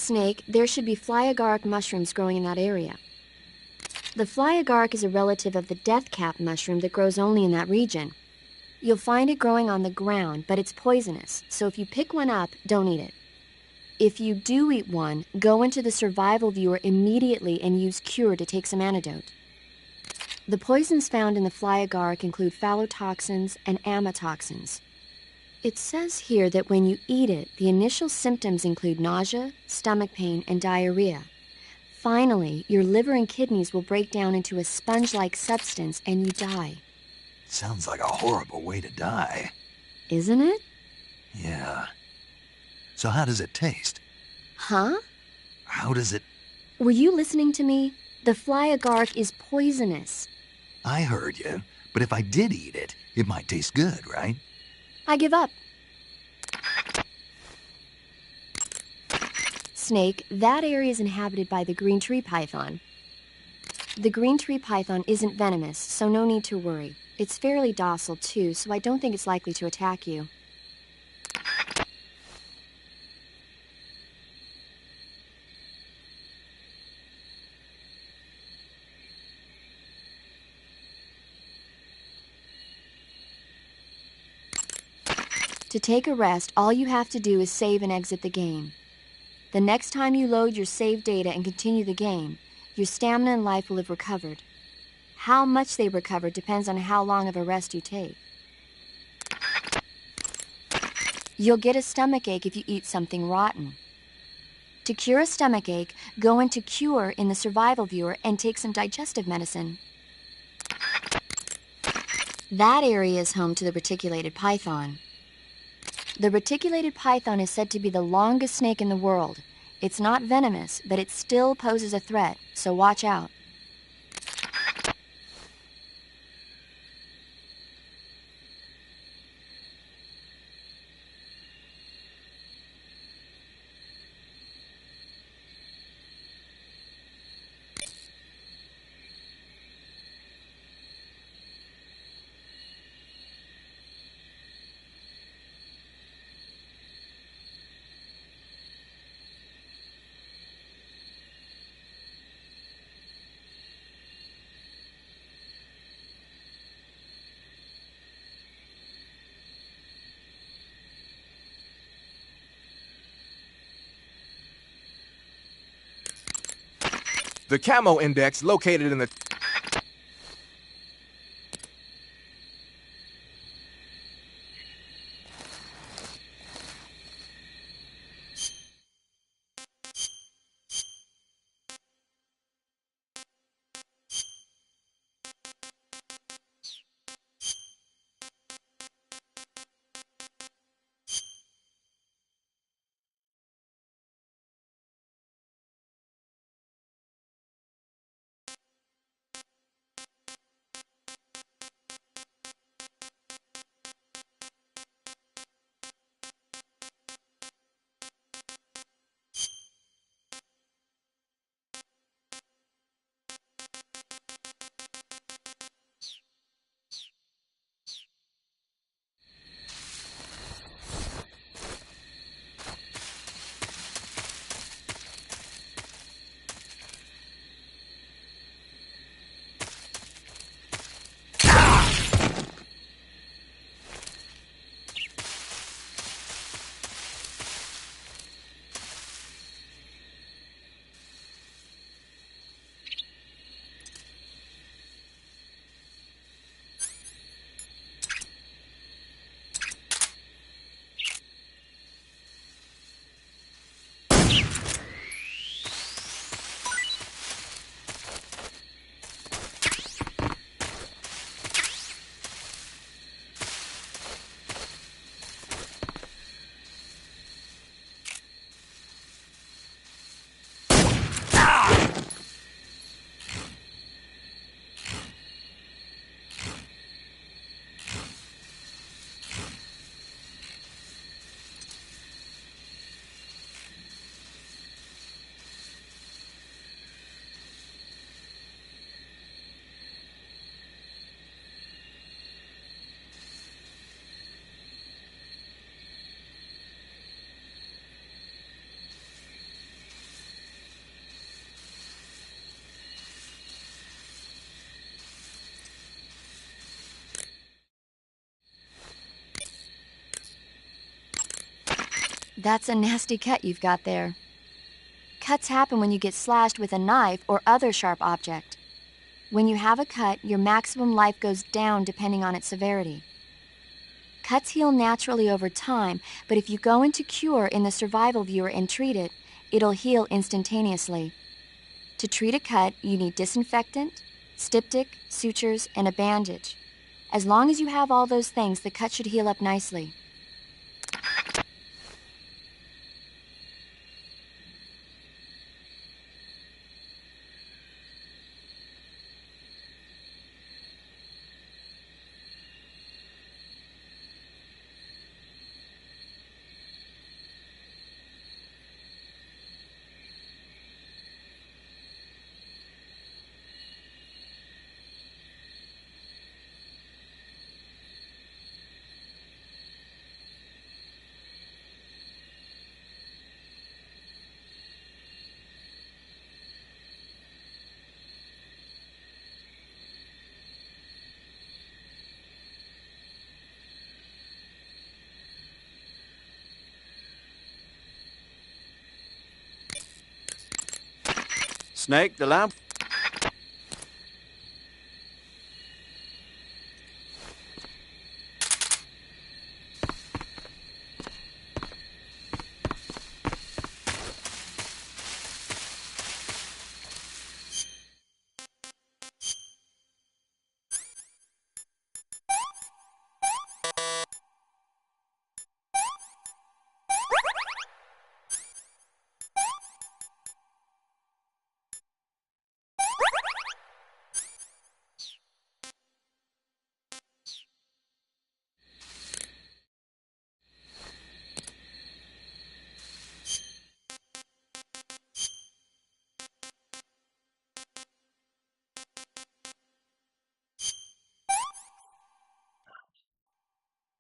Snake, there should be fly agaric mushrooms growing in that area. The fly agaric is a relative of the deathcap mushroom that grows only in that region. You'll find it growing on the ground, but it's poisonous, so if you pick one up, don't eat it. If you do eat one, go into the survival viewer immediately and use Cure to take some antidote. The poisons found in the fly agaric include phallotoxins and amatoxins. It says here that when you eat it, the initial symptoms include nausea, stomach pain, and diarrhea. Finally, your liver and kidneys will break down into a sponge-like substance and you die. Sounds like a horrible way to die. Isn't it? Yeah. So how does it taste? Huh? How does it... Were you listening to me? The fly agaric is poisonous. I heard you, but if I did eat it, it might taste good, right? I give up. Snake, that area is inhabited by the green tree python. The green tree python isn't venomous, so no need to worry. It's fairly docile too, so I don't think it's likely to attack you. To take a rest, all you have to do is save and exit the game. The next time you load your save data and continue the game, your stamina and life will have recovered. How much they recover depends on how long of a rest you take. You'll get a stomachache if you eat something rotten. To cure a stomachache, go into Cure in the survival viewer and take some digestive medicine. That area is home to the reticulated python. The reticulated python is said to be the longest snake in the world. It's not venomous, but it still poses a threat, so watch out. The camo index located in the... That's a nasty cut you've got there. Cuts happen when you get slashed with a knife or other sharp object. When you have a cut, your maximum life goes down depending on its severity. Cuts heal naturally over time, but if you go into cure in the survival viewer and treat it, it'll heal instantaneously. To treat a cut, you need disinfectant, styptic, sutures, and a bandage. As long as you have all those things, the cut should heal up nicely. Snake, the lamp.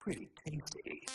Pretty tasty.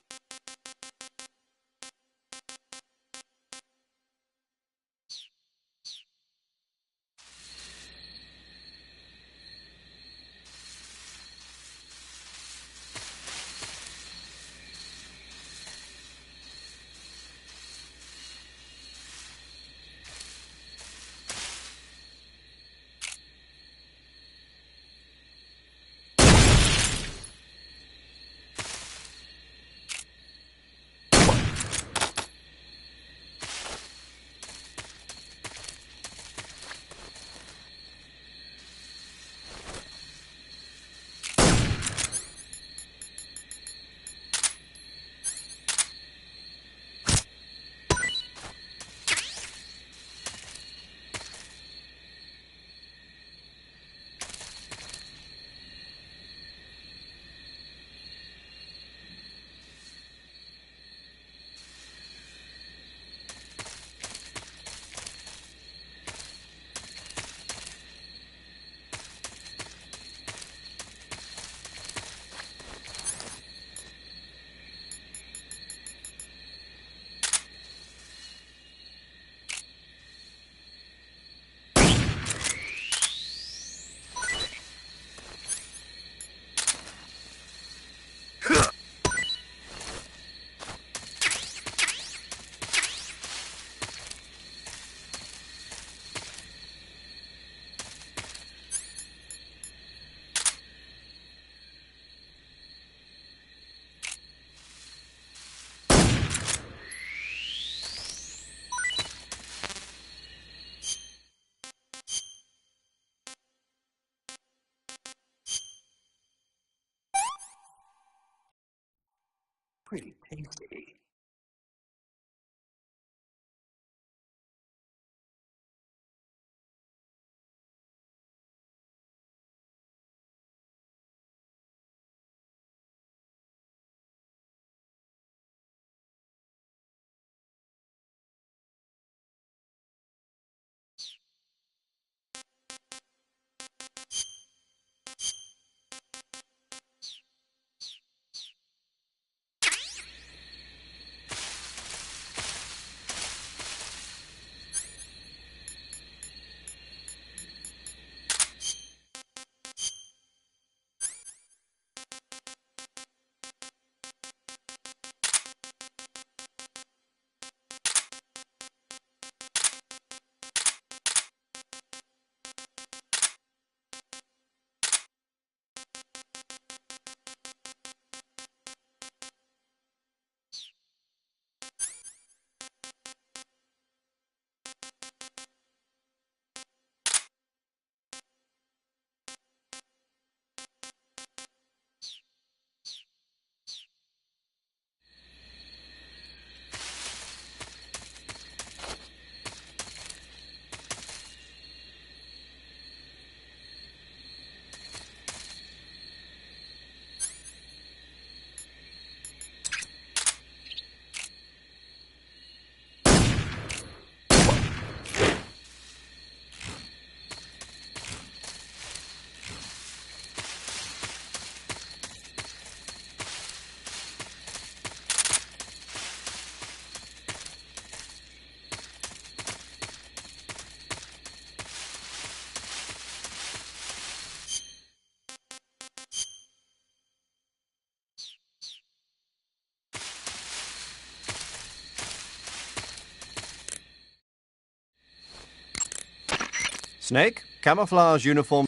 Snake, camouflage uniform.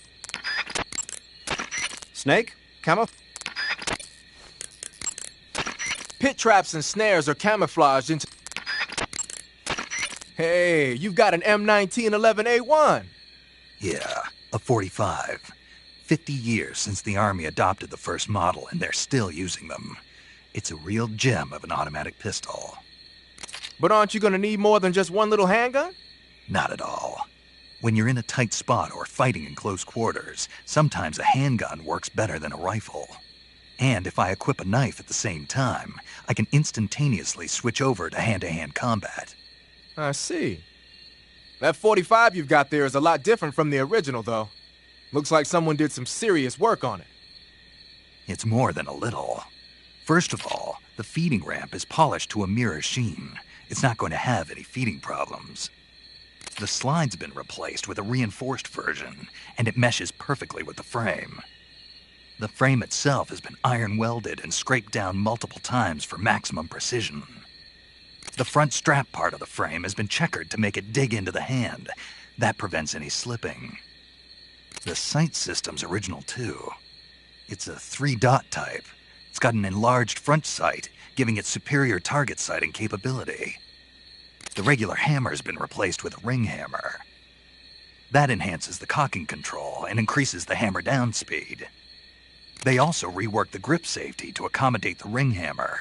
Snake, Pit traps and snares are camouflaged into... Hey, you've got an M1911A1. Yeah, a 45. 50 years since the Army adopted the first model, and they're still using them. It's a real gem of an automatic pistol. But aren't you gonna need more than just one little handgun? Not at all. When you're in a tight spot or fighting in close quarters, sometimes a handgun works better than a rifle. And if I equip a knife at the same time, I can instantaneously switch over to hand-to-hand combat. I see. That 45 you've got there is a lot different from the original, though. Looks like someone did some serious work on it. It's more than a little. First of all, the feeding ramp is polished to a mirror sheen. It's not going to have any feeding problems. The slide's been replaced with a reinforced version, and it meshes perfectly with the frame. The frame itself has been iron welded and scraped down multiple times for maximum precision. The front strap part of the frame has been checkered to make it dig into the hand. That prevents any slipping. The sight system's original too. It's a 3-dot type. It's got an enlarged front sight, giving it superior target sighting capability. The regular hammer's been replaced with a ring hammer. That enhances the cocking control and increases the hammer down speed. They also reworked the grip safety to accommodate the ring hammer.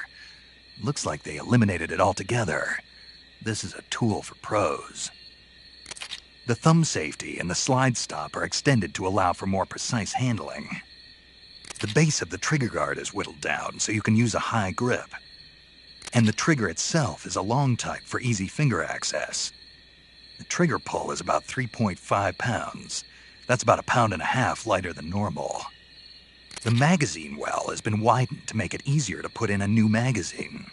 Looks like they eliminated it altogether. This is a tool for pros. The thumb safety and the slide stop are extended to allow for more precise handling. The base of the trigger guard is whittled down so you can use a high grip. And the trigger itself is a long type for easy finger access. The trigger pull is about 3.5 pounds. That's about 1.5 pounds lighter than normal. The magazine well has been widened to make it easier to put in a new magazine.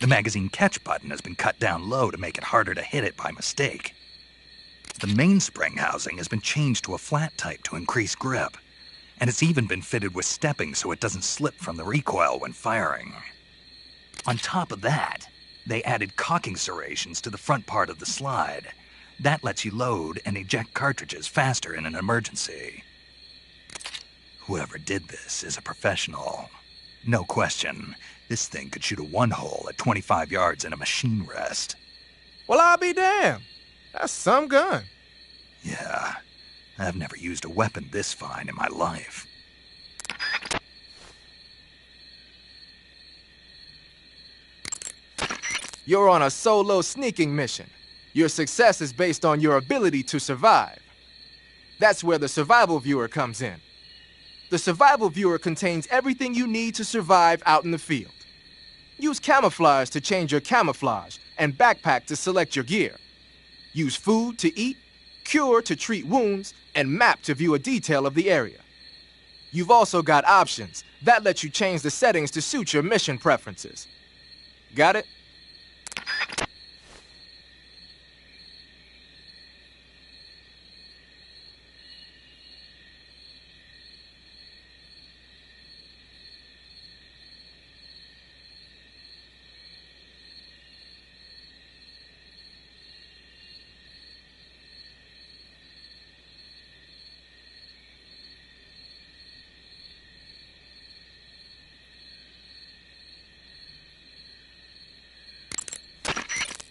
The magazine catch button has been cut down low to make it harder to hit it by mistake. The mainspring housing has been changed to a flat type to increase grip, and it's even been fitted with stepping so it doesn't slip from the recoil when firing. On top of that, they added cocking serrations to the front part of the slide. That lets you load and eject cartridges faster in an emergency. Whoever did this is a professional. No question, this thing could shoot a one-hole at 25 yards in a machine rest. Well, I'll be damned. That's some gun. Yeah, I've never used a weapon this fine in my life. You're on a solo sneaking mission. Your success is based on your ability to survive. That's where the survival viewer comes in. The survival viewer contains everything you need to survive out in the field. Use camouflage to change your camouflage and backpack to select your gear. Use food to eat, cure to treat wounds, and map to view a detail of the area. You've also got options that let you change the settings to suit your mission preferences. Got it?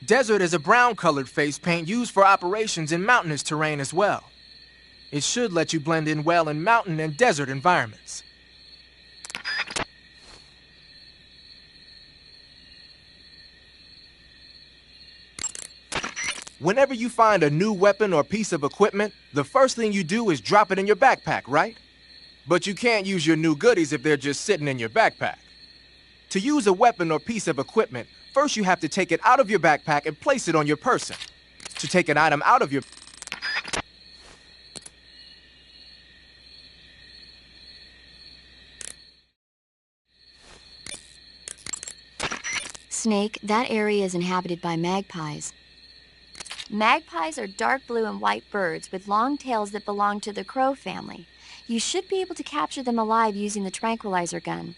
Desert is a brown-colored face paint used for operations in mountainous terrain as well. It should let you blend in well in mountain and desert environments. Whenever you find a new weapon or piece of equipment, the first thing you do is drop it in your backpack, right? But you can't use your new goodies if they're just sitting in your backpack. To use a weapon or piece of equipment, first you have to take it out of your backpack and place it on your person. To take an item out of your... Snake, that area is inhabited by magpies. Magpies are dark blue and white birds with long tails that belong to the crow family. You should be able to capture them alive using the tranquilizer gun.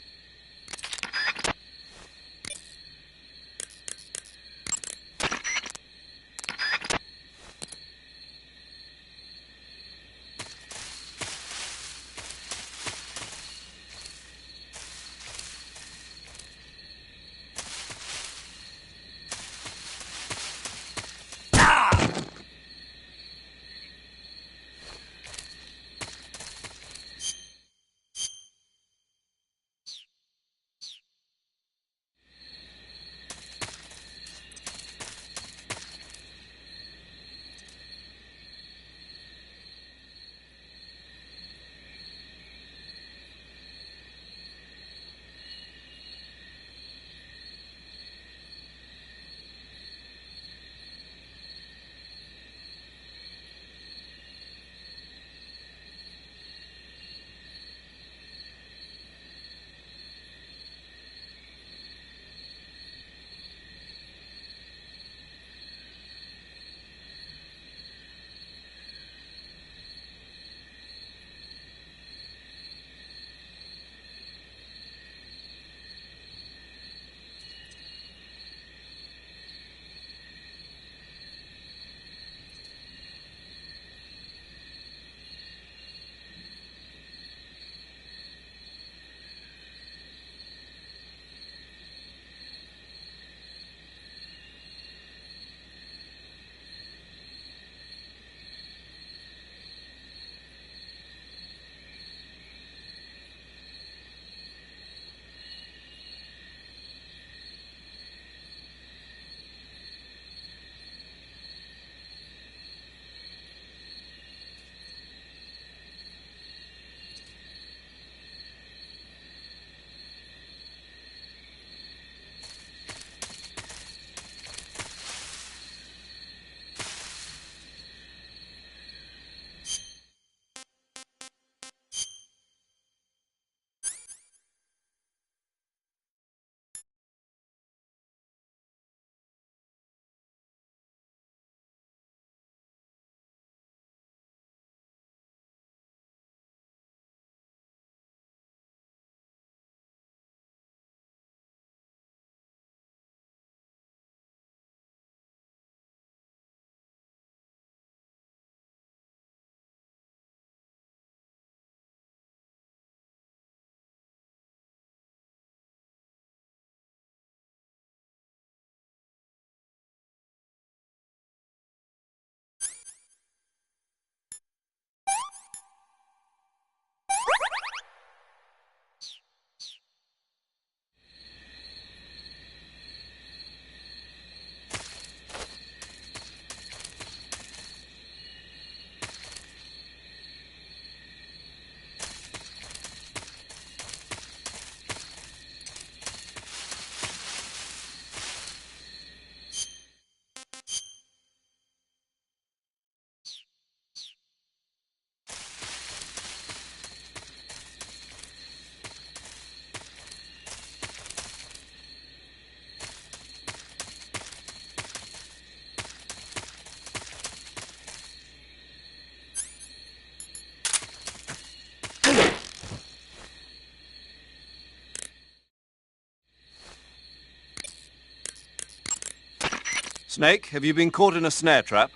Snake, have you been caught in a snare trap?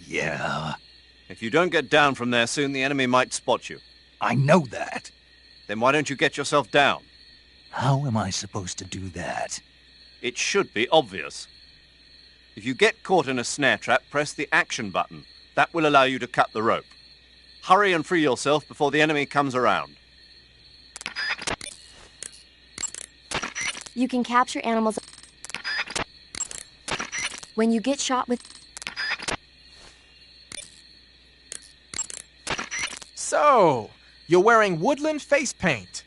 Yeah. If you don't get down from there soon, the enemy might spot you. I know that. Then why don't you get yourself down? How am I supposed to do that? It should be obvious. If you get caught in a snare trap, press the action button. That will allow you to cut the rope. Hurry and free yourself before the enemy comes around. You can capture animals when you get shot with... So, you're wearing woodland face paint.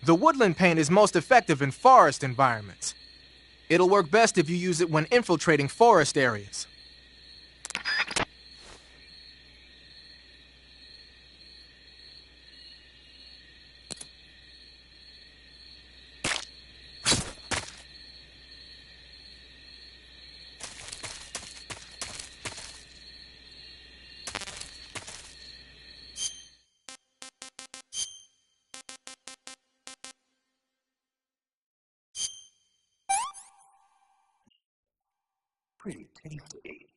The woodland paint is most effective in forest environments. It'll work best if you use it when infiltrating forest areas. Pretty tasty.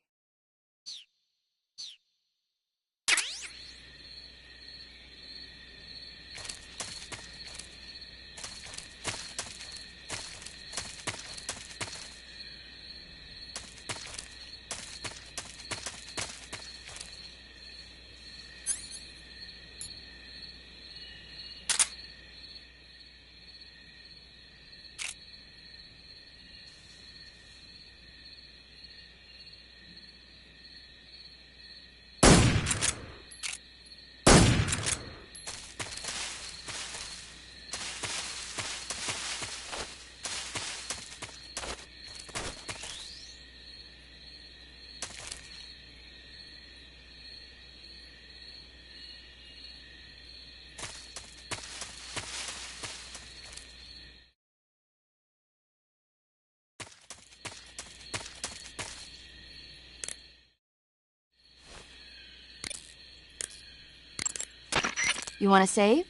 You want to save?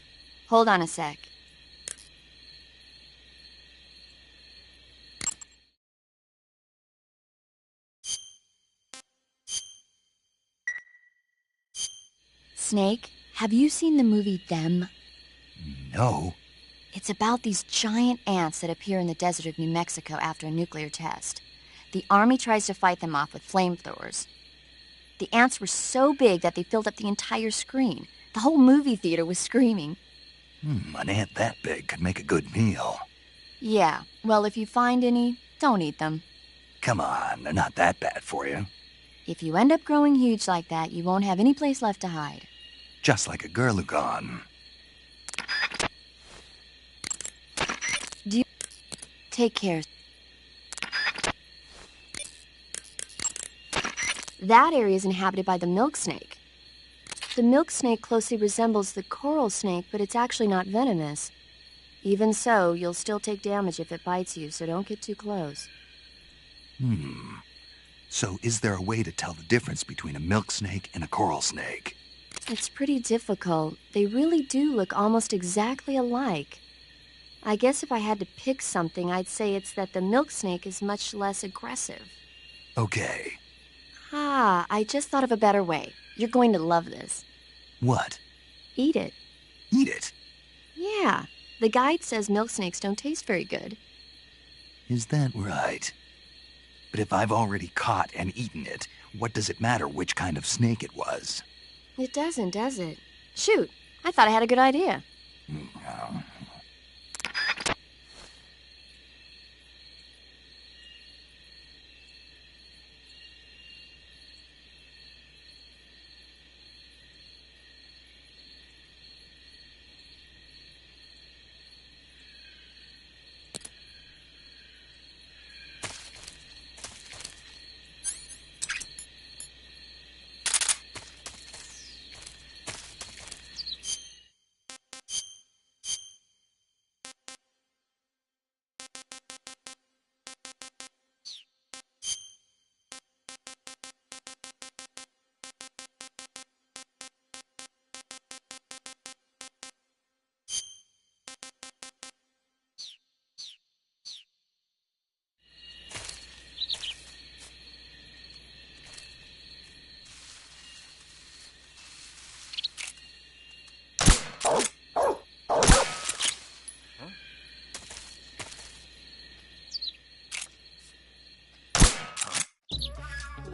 Hold on a sec. Snake, have you seen the movie Them? No. It's about these giant ants that appear in the desert of New Mexico after a nuclear test. The army tries to fight them off with flamethrowers. The ants were so big that they filled up the entire screen. The whole movie theater was screaming. An ant that big could make a good meal. Yeah, well, if you find any, don't eat them. Come on, they're not that bad for you. If you end up growing huge like that, you won't have any place left to hide. Just like a Gurlugon. Take care. That area is inhabited by the milk snake. The milk snake closely resembles the coral snake, but it's actually not venomous. Even so, you'll still take damage if it bites you, so don't get too close. So is there a way to tell the difference between a milk snake and a coral snake? It's pretty difficult. They really do look almost exactly alike. I guess if I had to pick something, I'd say it's that the milk snake is much less aggressive. Okay. Ah, I just thought of a better way. You're going to love this. What? Eat it. Eat it? Yeah. The guide says milk snakes don't taste very good. Is that right? But if I've already caught and eaten it, what does it matter which kind of snake it was? It doesn't, does it? Shoot, I thought I had a good idea.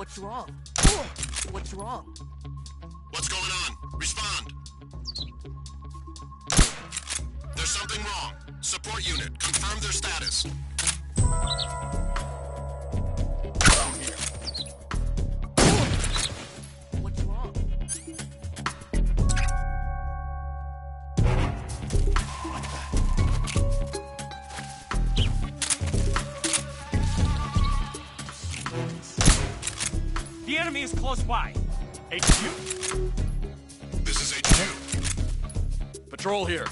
What's wrong? What's wrong? What's going on? Respond. There's something wrong. Support unit, confirm their status. What's wrong? The enemy is close by. HQ. This is HQ. Patrol here.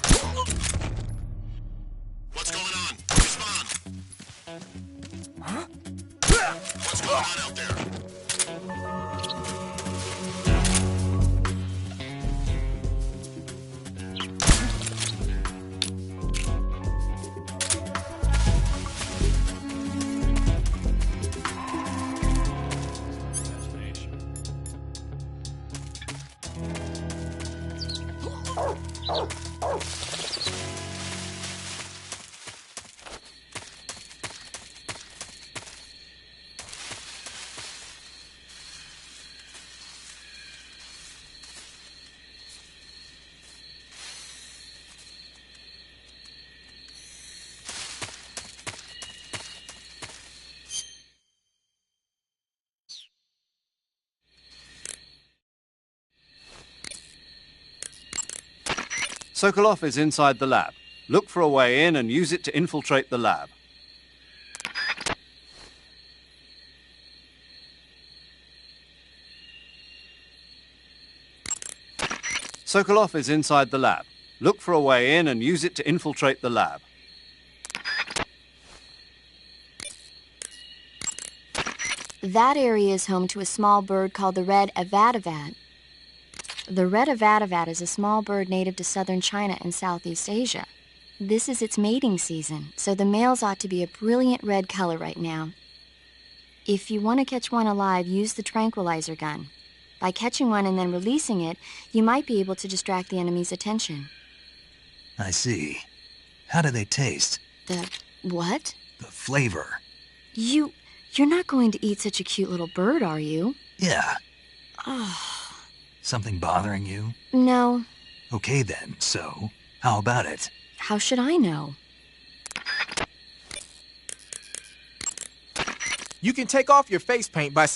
What's going on? Respond. Huh? What's going on out there? Sokolov is inside the lab. Look for a way in and use it to infiltrate the lab. Sokolov is inside the lab. Look for a way in and use it to infiltrate the lab. That area is home to a small bird called the red avadavat. The red avadavat is a small bird native to southern China and Southeast Asia. This is its mating season, so the males ought to be a brilliant red color right now. If you want to catch one alive, use the tranquilizer gun. By catching one and then releasing it, you might be able to distract the enemy's attention. I see. How do they taste? The what? The flavor. You're not going to eat such a cute little bird, are you? Yeah. Oh. Something bothering you? No. Okay then, so how about it? How should I know? You can take off your face paint by...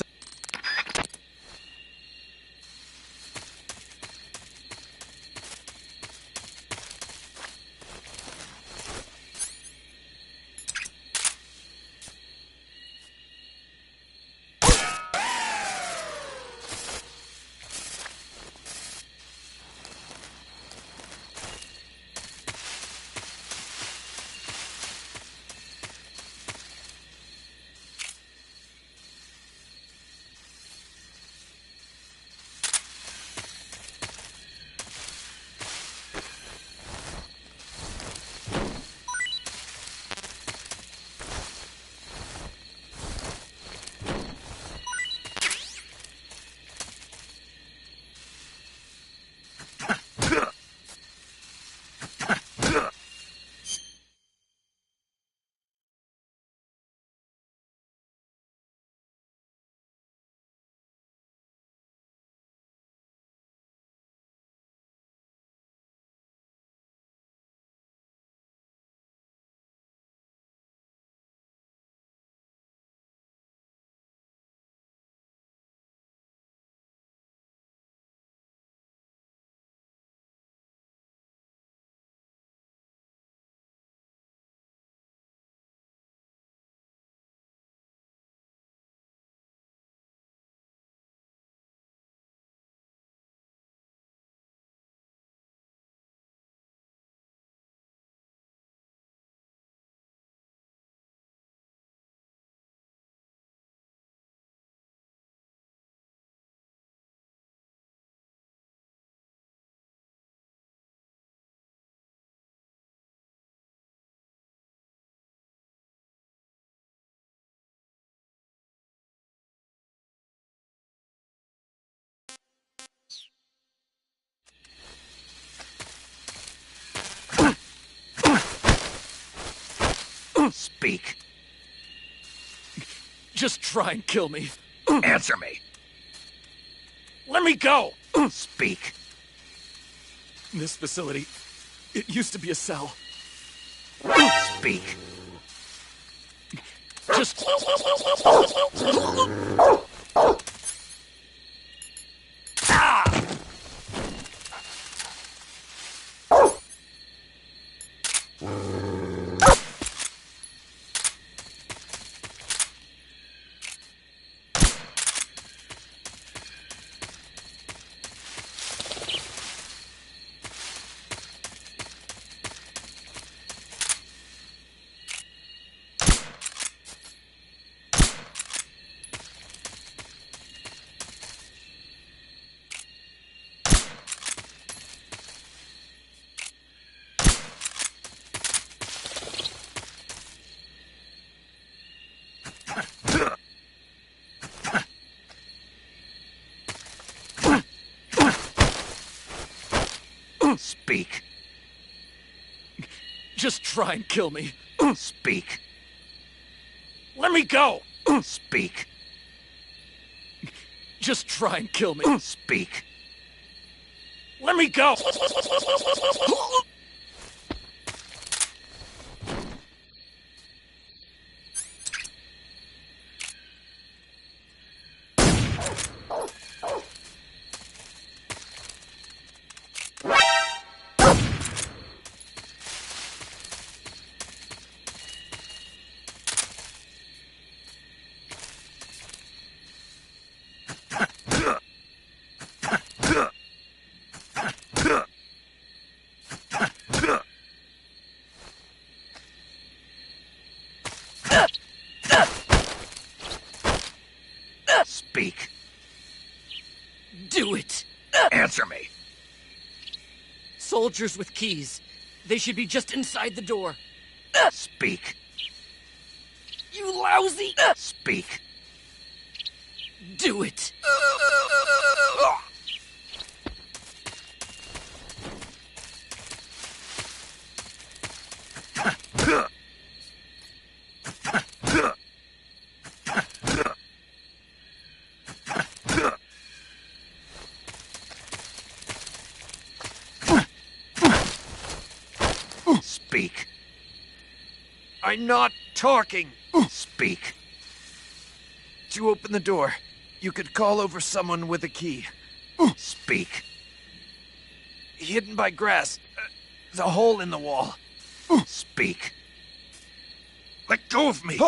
Speak. Just try and kill me. Answer me. Let me go! Speak. This facility, it used to be a cell. Speak. Just... Speak. Just try and kill me. Speak. Let me go! Speak. Just try and kill me. Speak. Let me go! Speak. Do it! Answer me. Soldiers with keys. They should be just inside the door. Speak. You lousy! Speak. Do it! Speak. I'm not talking. Speak. To open the door, you could call over someone with a key. Speak. Hidden by grass. There's a hole in the wall. Speak. Let go of me!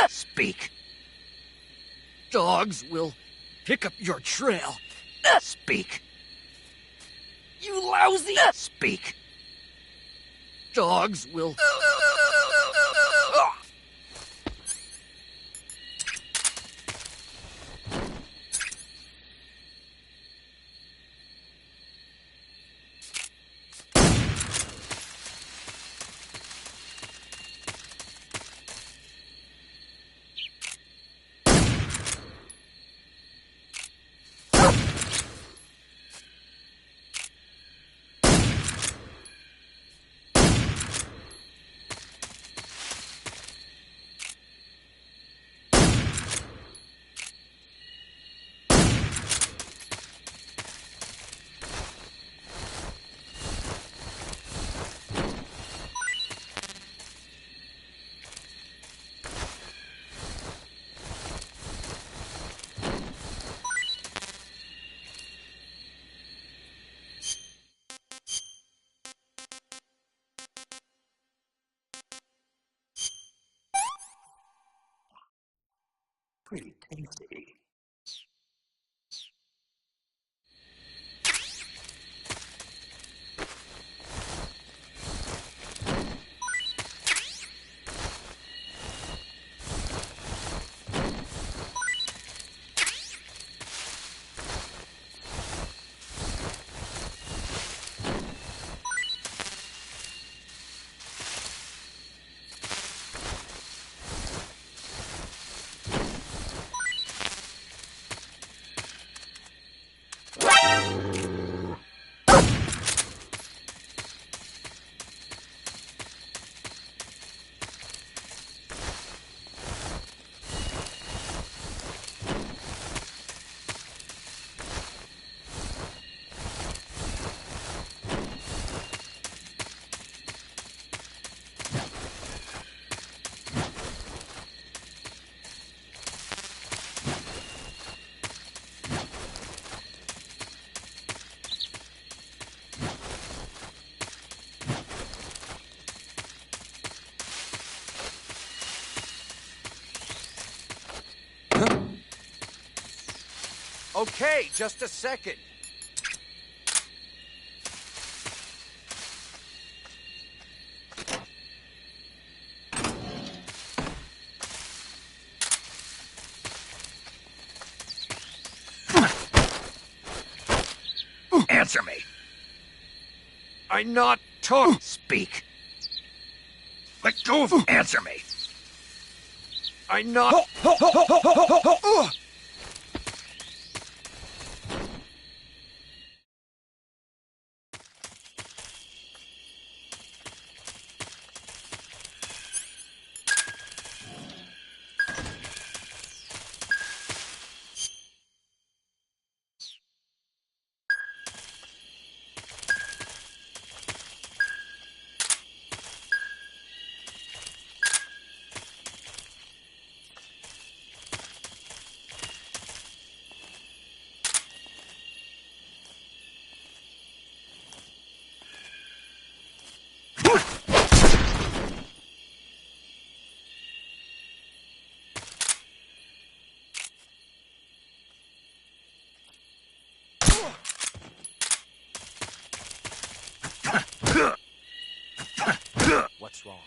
Speak. Dogs will pick up your trail. Speak. You lousy! Speak. Dogs will... tasty. Okay, just a second. Answer me. I not talk. Speak. Let go of. Answer me. I not. What's wrong?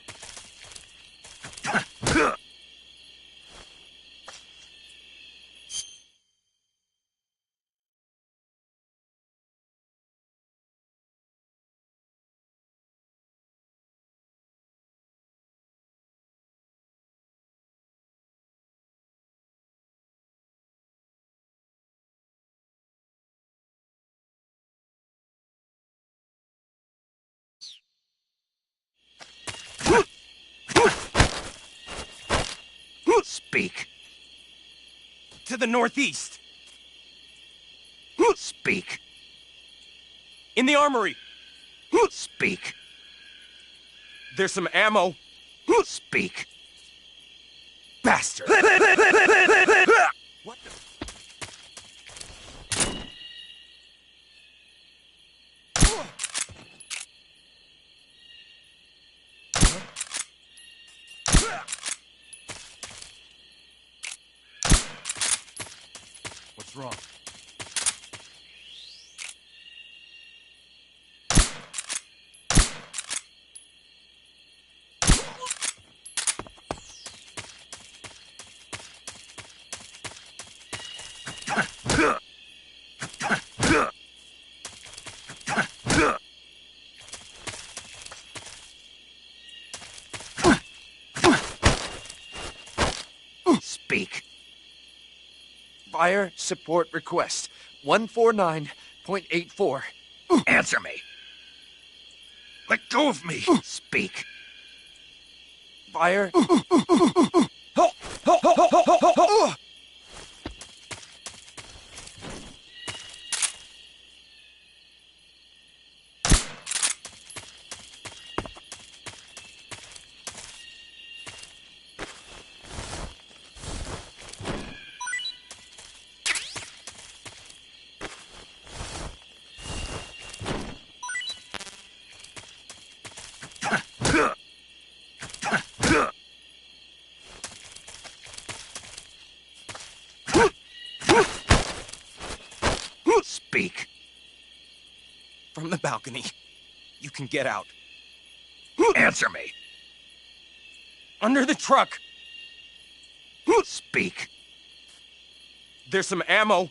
Speak. To the northeast. Speak. In the armory. Speak. There's some ammo. Speak. Bastard. What the... What's wrong? Speak. Fire support request 149.84. Answer me. Let go of me. Speak. Fire. From the balcony. You can get out. Answer me. Under the truck. Speak. There's some ammo.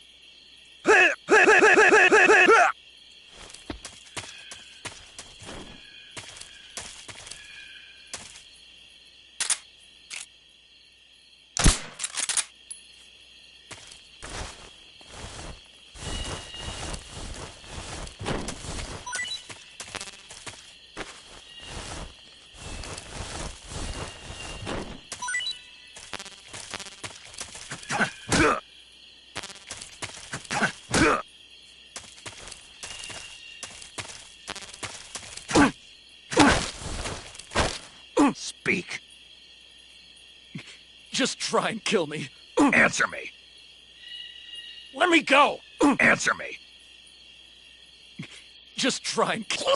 Speak. Just try and kill me. Answer me. Let me go! Answer me. Just try and kill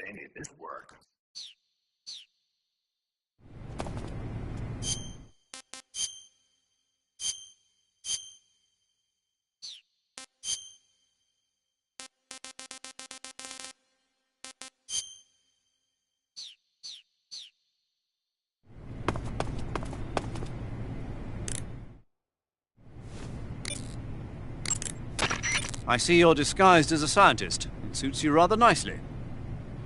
Hey, this work. I see you're disguised as a scientist. It suits you rather nicely.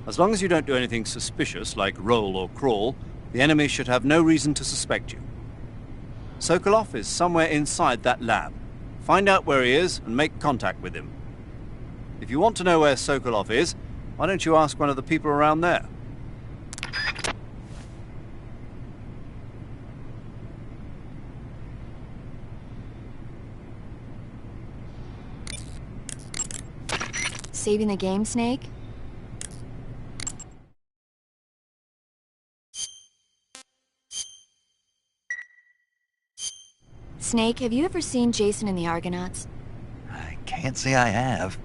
As long as you don't do anything suspicious, like roll or crawl, the enemy should have no reason to suspect you. Sokolov is somewhere inside that lab. Find out where he is and make contact with him. If you want to know where Sokolov is, why don't you ask one of the people around there? Saving the game, Snake? Snake, have you ever seen Jason and the Argonauts? I can't say I have.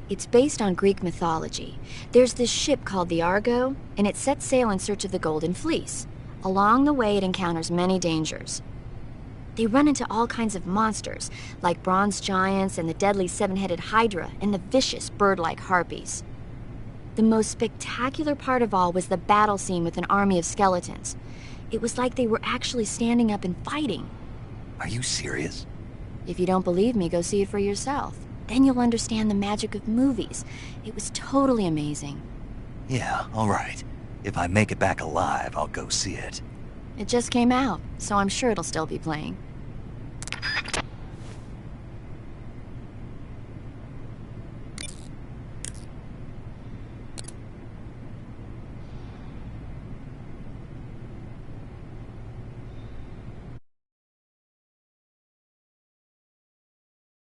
It's based on Greek mythology. There's this ship called the Argo, and it sets sail in search of the Golden Fleece. Along the way, it encounters many dangers. They run into all kinds of monsters, like bronze giants and the deadly seven-headed Hydra and the vicious bird-like harpies. The most spectacular part of all was the battle scene with an army of skeletons. It was like they were actually standing up and fighting. Are you serious? If you don't believe me, go see it for yourself. Then you'll understand the magic of movies. It was totally amazing. Yeah, all right. If I make it back alive, I'll go see it. It just came out, so I'm sure it'll still be playing.